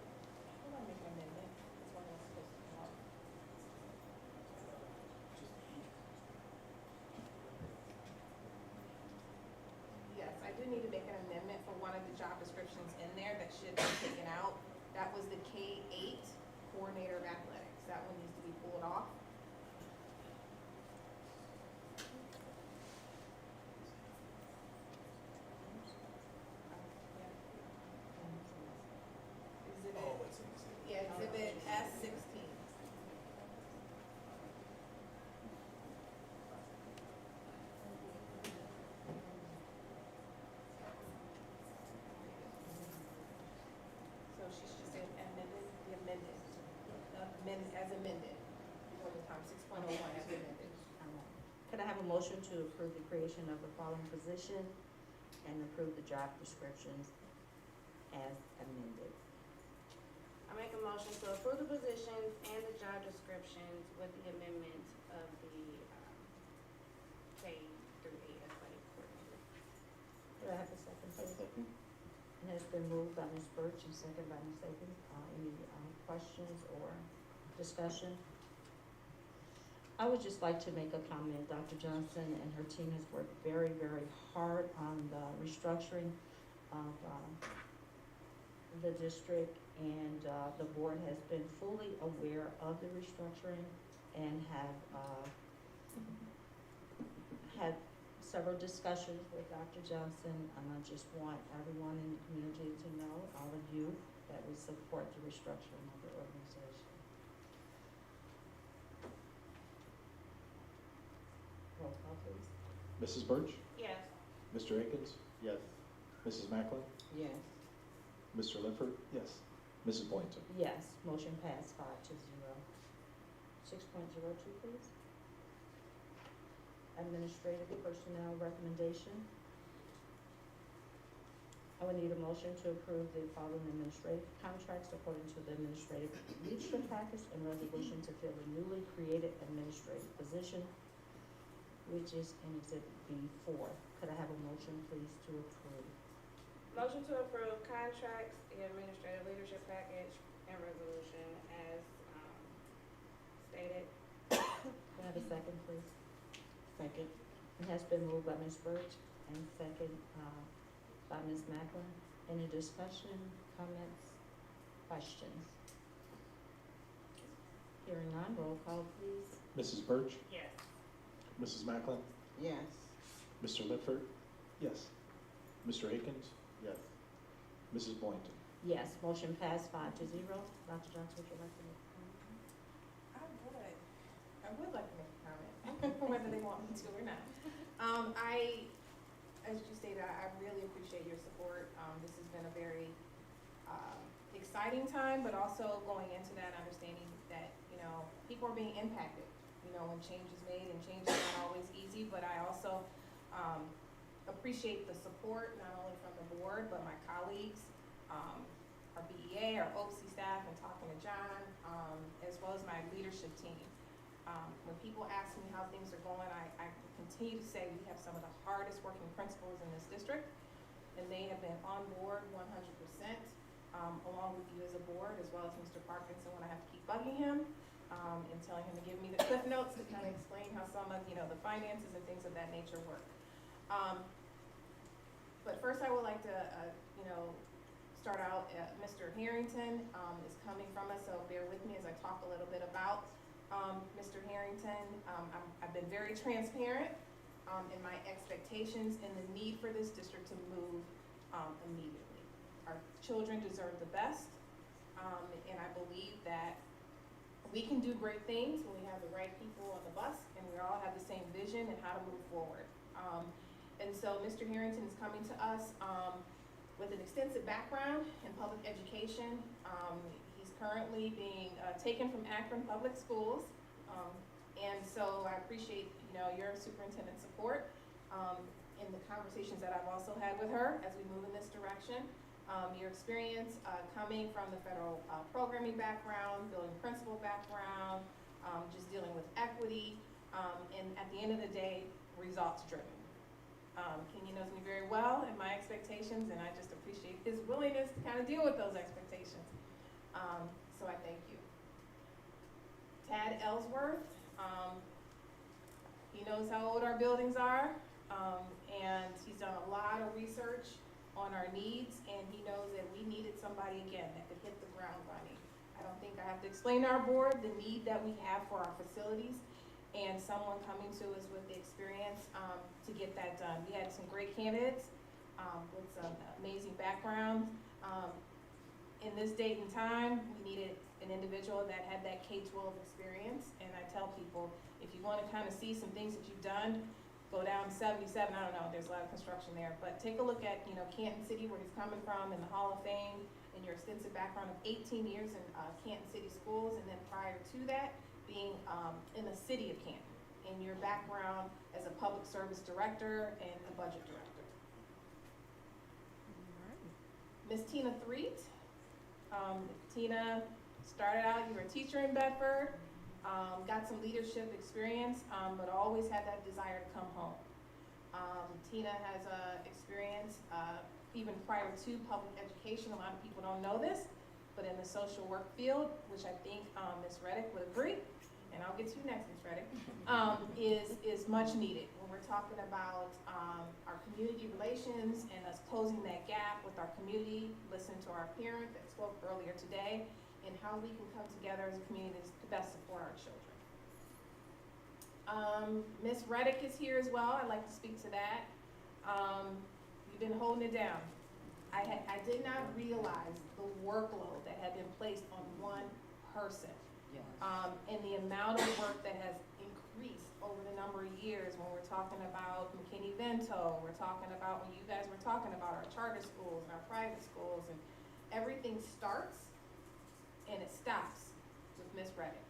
on, make an amendment. That's what I was supposed to come up. Yes, I do need to make an amendment for one of the job descriptions in there that should be taken out. That was the K-8 coordinator of athletics. That one needs to be pulled off. Exhibit, Oh, it's an exhibit. yeah, exhibit S-16. 6.01 as amended. Could I have a motion to approve the creation of the following position and approve the job descriptions as amended? I make a motion to approve the positions and the job descriptions with the amendment of the, K through 8 athletic coordinator. Do I have a second, I please? second. It has been moved by Ms. Birch and second by Ms. Akins. Any questions or discussion? I would just like to make a comment. Dr. Johnson and her team has worked very, very hard on the restructuring of the district, and the board has been fully aware of the restructuring and have had several discussions with Dr. Johnson, and I just want everyone in the community to know, all of you, that we support the restructuring of the organization. Roll call, please. Mrs. Birch? Yes. Mr. Akins? Yes. Mrs. Macklin? Yes. Mr. Linford? Yes. Mrs. Boynton? Yes, motion passed 5-0. 6.02, please. Administrative personnel recommendation. I would need a motion to approve the following administrative contracts according to the administrative leadership package and resolution to fill the newly created administrative position, which is in Exhibit B4. Could I have a motion, please, to approve? Motion to approve contracts, the administrative leadership package, and resolution as, stated. Can I have a second, please? Second. It has been moved by Ms. Birch and second by Ms. Macklin. Any discussion, comments, questions? Hearing none, roll call, please. Mrs. Birch? Yes. Mrs. Macklin? Yes. Mr. Linford? Yes. Mr. Akins? Yes. Mrs. Boynton? Yes, motion passed 5-0. Dr. Johnson, would you like to make a comment? I would like to make a comment, whether they want me to or not. As you stated, I really appreciate your support. This has been a very exciting time, but also going into that understanding that, people are being impacted, when change is made, and change is not always easy, but I also appreciate the support, not only from the board, but my colleagues, our BEA, our OPC staff, and talking to John, as well as my leadership team. When people ask me how things are going, I continue to say we have some of the hardest working principals in this district, and they have been on board 100%, along with you as a board, as well as Mr. Parkinson when I have to keep bugging him, and telling him to give me the cliff notes to kind of explain how some of, the finances and things of that nature work. But first I would like to, start out, Mr. Harrington is coming from us, so bear with me as I talk a little bit about Mr. Harrington. I've been very transparent in my expectations and the need for this district to move immediately. Our children deserve the best, and I believe that we can do great things when we have the right people on the bus and we all have the same vision and how to move forward. And so Mr. Harrington is coming to us with an extensive background in public education. He's currently being taken from Akron Public Schools. And so I appreciate, your superintendent's support in the conversations that I've also had with her as we move in this direction. Your experience coming from the federal programming background, building principal background, just dealing with equity, and at the end of the day, results driven. Kenya knows me very well and my expectations, and I just appreciate his willingness to kind of deal with those expectations. So I thank you. Tad Ellsworth, he knows how old our buildings are, and he's done a lot of research on our needs, and he knows that we needed somebody, again, that could hit the ground running. I don't think I have to explain to our board the need that we have for our facilities, and someone coming to us with the experience to get that done. We had some great candidates with some amazing backgrounds. In this date and time, we needed an individual that had that K-12 experience, and I tell people, if you want to kind of see some things that you've done, go down 77, I don't know, there's a lot of construction there, but take a look at, Canton City, where he's coming from, in the Hall of Fame, and your extensive background of 18 years in Canton City schools, and then prior to that, being in the city of Canton, and your background as a public service director and a budget director. Ms. Tina Threet. Tina started out, you were a teacher in Bedford, got some leadership experience, but always had that desire to come home. Tina has experience even prior to public education. A lot of people don't know this, but in the social work field, which I think Ms. Reddick would agree, and I'll get to you next, Ms. Reddick, is much needed when we're talking about our community relations and us closing that gap with our community, listening to our parent that spoke earlier today, and how we can come together as a community to best support our children. Ms. Reddick is here as well. I'd like to speak to that. You've been holding it down. I did not realize the workload that had been placed on one person. And the amount of work that has increased over the number of years when we're talking about McKinney-Vento, we're talking about, when you guys were talking about our charter schools and our private schools, and everything starts and it stops with Ms. Reddick.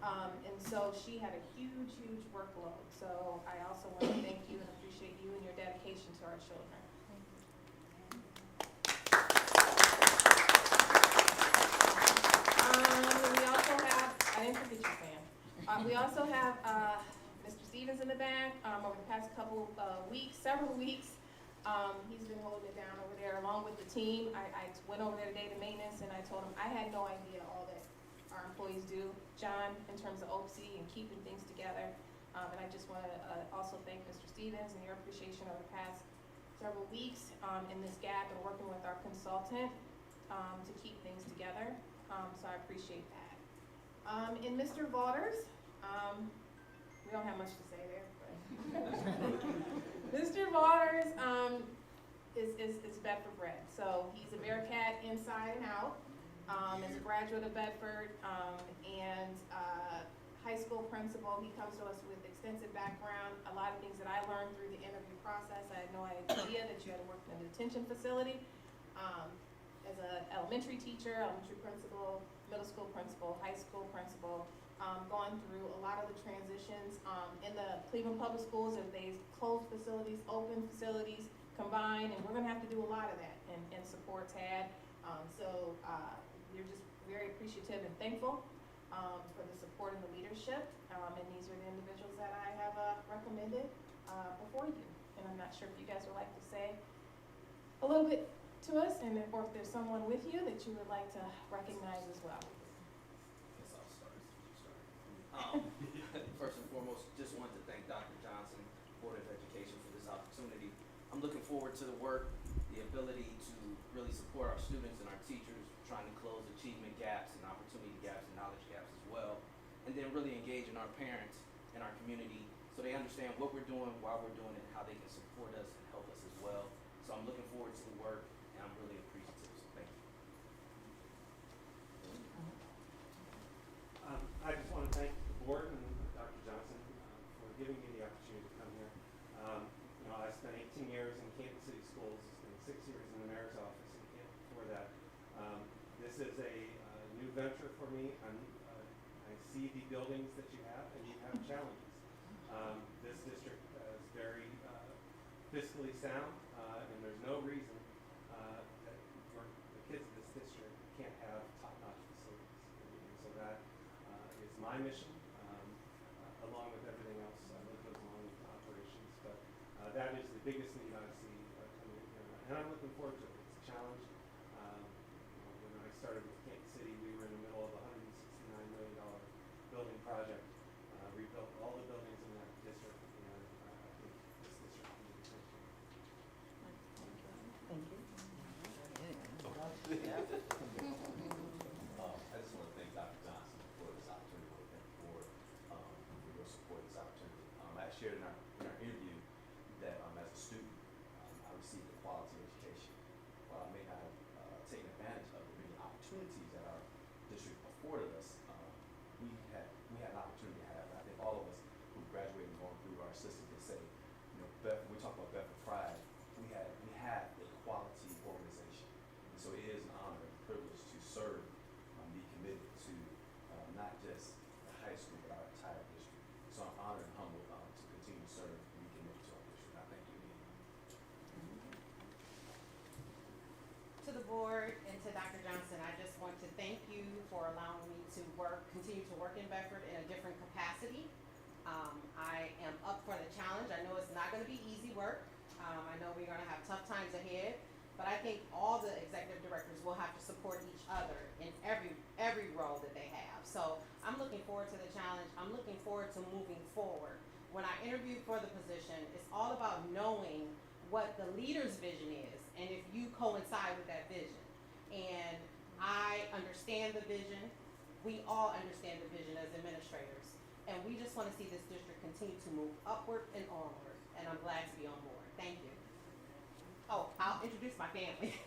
And so she had a huge, huge workload. So I also want to thank you and appreciate you and your dedication to our children. We also have, I didn't forget you, Sam. We also have Mr. Stevens in the back. Over the past couple weeks, several weeks, he's been holding it down over there along with the team. I went over there today to maintenance and I told him I had no idea all that our employees do, John, in terms of OPSI and keeping things together. And I just want to also thank Mr. Stevens and your appreciation over the past several weeks in this gap and working with our consultant to keep things together. So I appreciate that. And Mr. Vaughters, we don't have much to say there, but Mr. Vaughters is Bedford bred. So he's a Bearcat inside and out. As a graduate of Bedford and high school principal, he comes to us with extensive background. A lot of things that I learned through the interview process. I had no idea that you had to work in a detention facility. As an elementary teacher, elementary principal, middle school principal, high school principal, gone through a lot of the transitions in the Cleveland Public Schools as they closed facilities, open facilities, combined, and we're going to have to do a lot of that and support TAD. So we're just very appreciative and thankful for the support and the leadership, and these are the individuals that I have recommended before you. And I'm not sure if you guys would like to say a little bit to us, and or if there's someone with you that you would like to recognize as well. Guess I'll start. First and foremost, just wanted to thank Dr. Johnson, Board of Education, for this opportunity. I'm looking forward to the work, the ability to really support our students and our teachers, trying to close achievement gaps and opportunity gaps and knowledge gaps as well, and then really engaging our parents and our community so they understand what we're doing, why we're doing it, and how they can support us and help us as well. So I'm looking forward to the work, and I'm really appreciative, so thank you. I just want to thank the board and Dr. Johnson for giving me the opportunity to come here. I spent 18 years in Kansas City schools and 6 years in the mayor's office in Canton before that. This is a new venture for me. I see the buildings that you have, and you have challenges. This district is very fiscally sound, and there's no reason that the kids of this district can't have top-notch facilities. And so that is my mission, along with everything else that goes along with operations. But that is the biggest need I see coming in here, and I'm looking forward to it. It's a challenge. When I started with Kansas City, we were in the middle of a $169 million building project. Rebuilt all the buildings in that district, and I think this district can do the same thing. Thank you. I just want to thank Dr. Johnson for this opportunity and for your support of this opportunity. I shared in our interview that as a student, I received a quality education. While I may not have taken advantage of the many opportunities that our district afforded us, we had an opportunity to have. I think all of us who graduated and going through our system can say, we talk about Bedford Pride, we have a quality organization. And so it is an honor and privilege to serve, be committed to not just the high in Bedford in a different capacity. I am up for the challenge. I know it's not gonna be easy work. I know we're gonna have tough times ahead, but I think all the executive directors will have to support each other in every role that they have. So I'm looking forward to the challenge. I'm looking forward to moving forward. When I interviewed for the position, it's all about knowing what the leader's vision is and if you coincide with that vision. And I understand the vision. We all understand the vision as administrators. And we just want to see this district continue to move upward and onward. And I'm glad to be on board. Thank you. Oh, I'll introduce my family.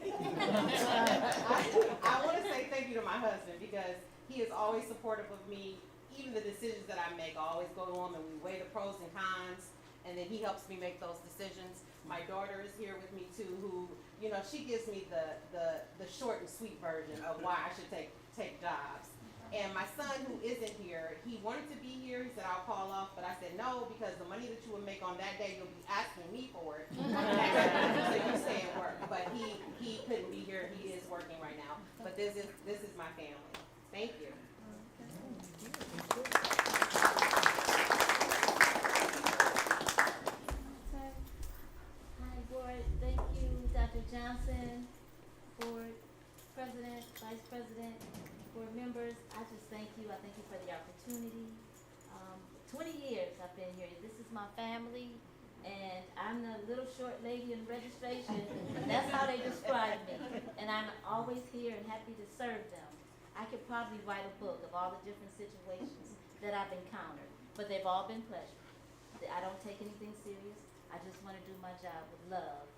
I want to say thank you to my husband because he is always supportive of me. Even the decisions that I make, I always go to him and we weigh the pros and cons, and then he helps me make those decisions. My daughter is here with me too, who, you know, she gives me the short and sweet version of why I should take jobs. And my son, who isn't here, he wanted to be here. He said, I'll call off, but I said no, because the money that you would make on that day, you'll be asking me for it. So you stay at work, but he couldn't be here. He is working right now. But this is my family. Thank you. Hi, board. Thank you, Dr. Johnson, board president, vice president, board members. I just thank you. I thank you for the opportunity. 20 years I've been here. This is my family, and I'm the little short lady in registration. That's how they describe me. And I'm always here and happy to serve them. I could probably write a book of all the different situations that I've encountered, but they've all been pleasure. I don't take anything serious. I just want to do my job with love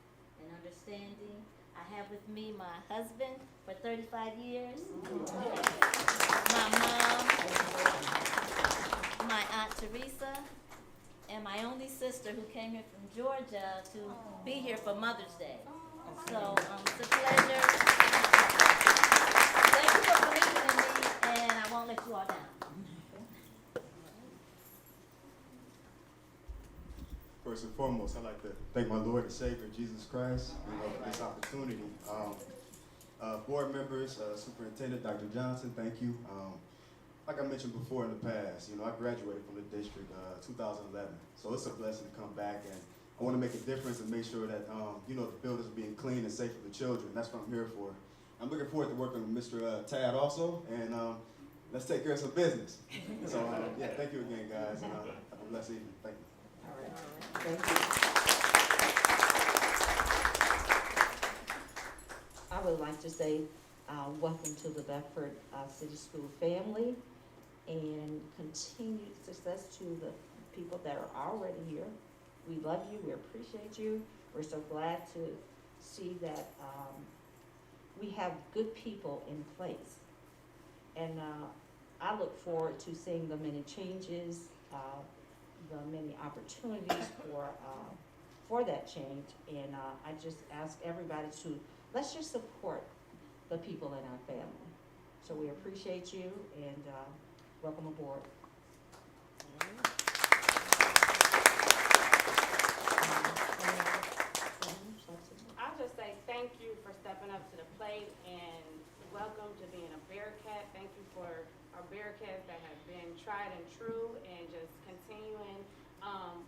and understanding. I have with me my husband for 35 years, my mom, my Aunt Teresa, and my only sister who came here from Georgia to be here for Mother's Day. So it's a pleasure. Thank you for believing in me, and I won't let you all down. First and foremost, I'd like to thank my Lord and Savior, Jesus Christ, for this opportunity. Board members, Superintendent Dr. Johnson, thank you. Like I mentioned before in the past, I graduated from the district 2011, so it's a blessing to come back, and I want to make a difference and make sure that the buildings are being clean and safe for the children. That's what I'm here for. I'm looking forward to working with Mr. Tad also, and let's take care of some business. So yeah, thank you again, guys, and have a blessed evening. Thank you. All right. Thank you. I would like to say welcome to the Bedford City School family, and continued success to the people that are already here. We love you. We appreciate you. We're so glad to see that we have good people in place. And I look forward to seeing the many changes, the many opportunities for that change. And I just ask everybody to, let's just support the people in our family. So we appreciate you, and welcome aboard. I'll just say thank you for stepping up to the plate, and welcome to being a Bearcat. Thank you for our Bearcats that have been tried and true, and just continuing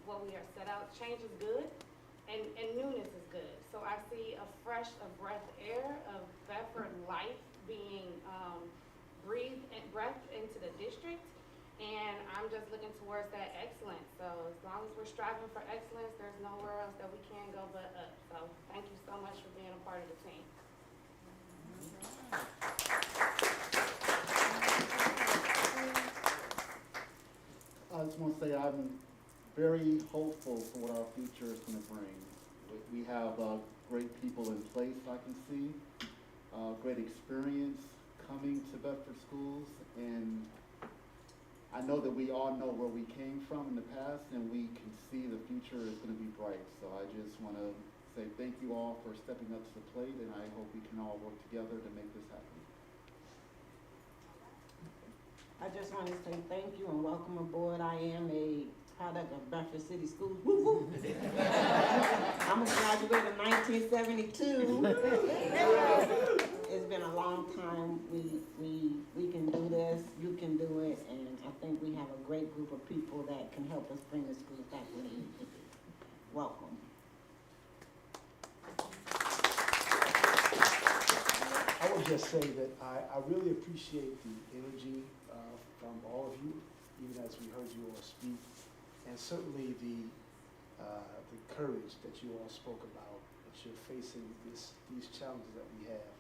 what we are set out. Change is good, and newness is good. So I see a fresh, breath air of Bedford life being breathed and breathed into the district, and I'm just looking towards that excellence. So as long as we're striving for excellence, there's nowhere else that we can go but up. So thank you so much for being a part of the team. I just want to say I'm very hopeful for what our future is going to bring. We have great people in place, I can see, great experience coming to Bedford schools, and I know that we all know where we came from in the past, and we can see the future is going to be bright. So I just want to say thank you all for stepping up to the plate, and I hope we can all work together to make this happen. I just want to say thank you and welcome aboard. I am a product of Bedford City Schools. Woo woo. I'm a graduate of 1972. it's been a long time. We can do this, you can do it, and I think we have a great group of people that can help us bring the schools back where they need to be. Welcome. I would just say that I really appreciate the energy from all of you, even as we heard you all speak, and certainly the courage that you all spoke about, that you're facing these challenges that we have.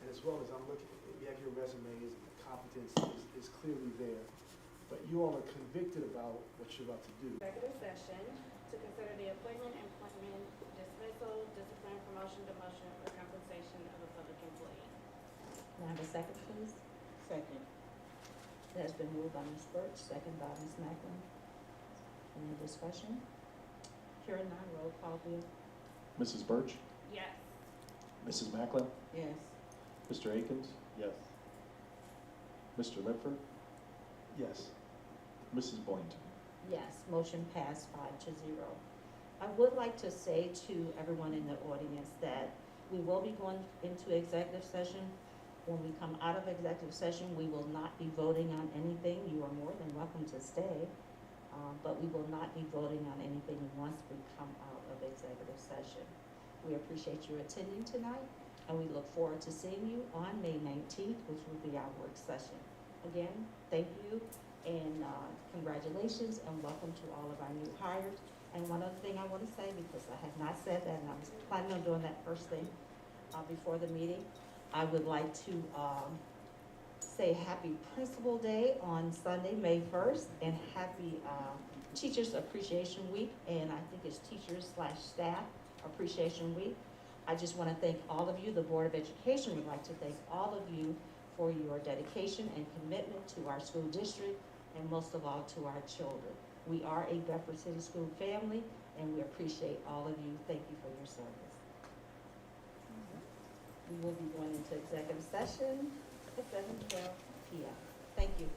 And as well as I'm looking, you have your resumes and the competence is clearly there, but you all are convicted about what you're about to do. Executive session to consider the appointment, employment, dismissal, discipline, promotion, demotion, or compensation of a public employee. Can I have a second, please? Second. It has been moved by Ms. Birch, second by Ms. Macklin. Any discussion? Hearing none, roll call, please. Mrs. Birch, Yes. Mrs. Macklin, Yes. Mr. Akins, Yes. Mr. Lipford, Yes. Mrs. Boynton. Yes, motion passed 5-0. I would like to say to everyone in the audience that we will be going into executive session. When we come out of executive session, we will not be voting on anything. You are more than welcome to stay, but we will not be voting on anything once we come out of executive session. We appreciate your attending tonight, and we look forward to seeing you on May 19th, which will be our work session. Again, thank you, and congratulations, and welcome to all of our new hires. And one other thing I want to say, because I have not said that, and I was planning on doing that first thing before the meeting, I would like to say Happy Principal Day on Sunday, May 1st, and Happy Teachers Appreciation Week, and I think it's Teachers/Staff Appreciation Week. I just want to thank all of you. The Board of Education would like to thank all of you for your dedication and commitment to our school district, and most of all to our children. We are a Bedford City School family, and we appreciate all of you. Thank you for your service. We will be going into executive session at 7:12 p.m. Thank you.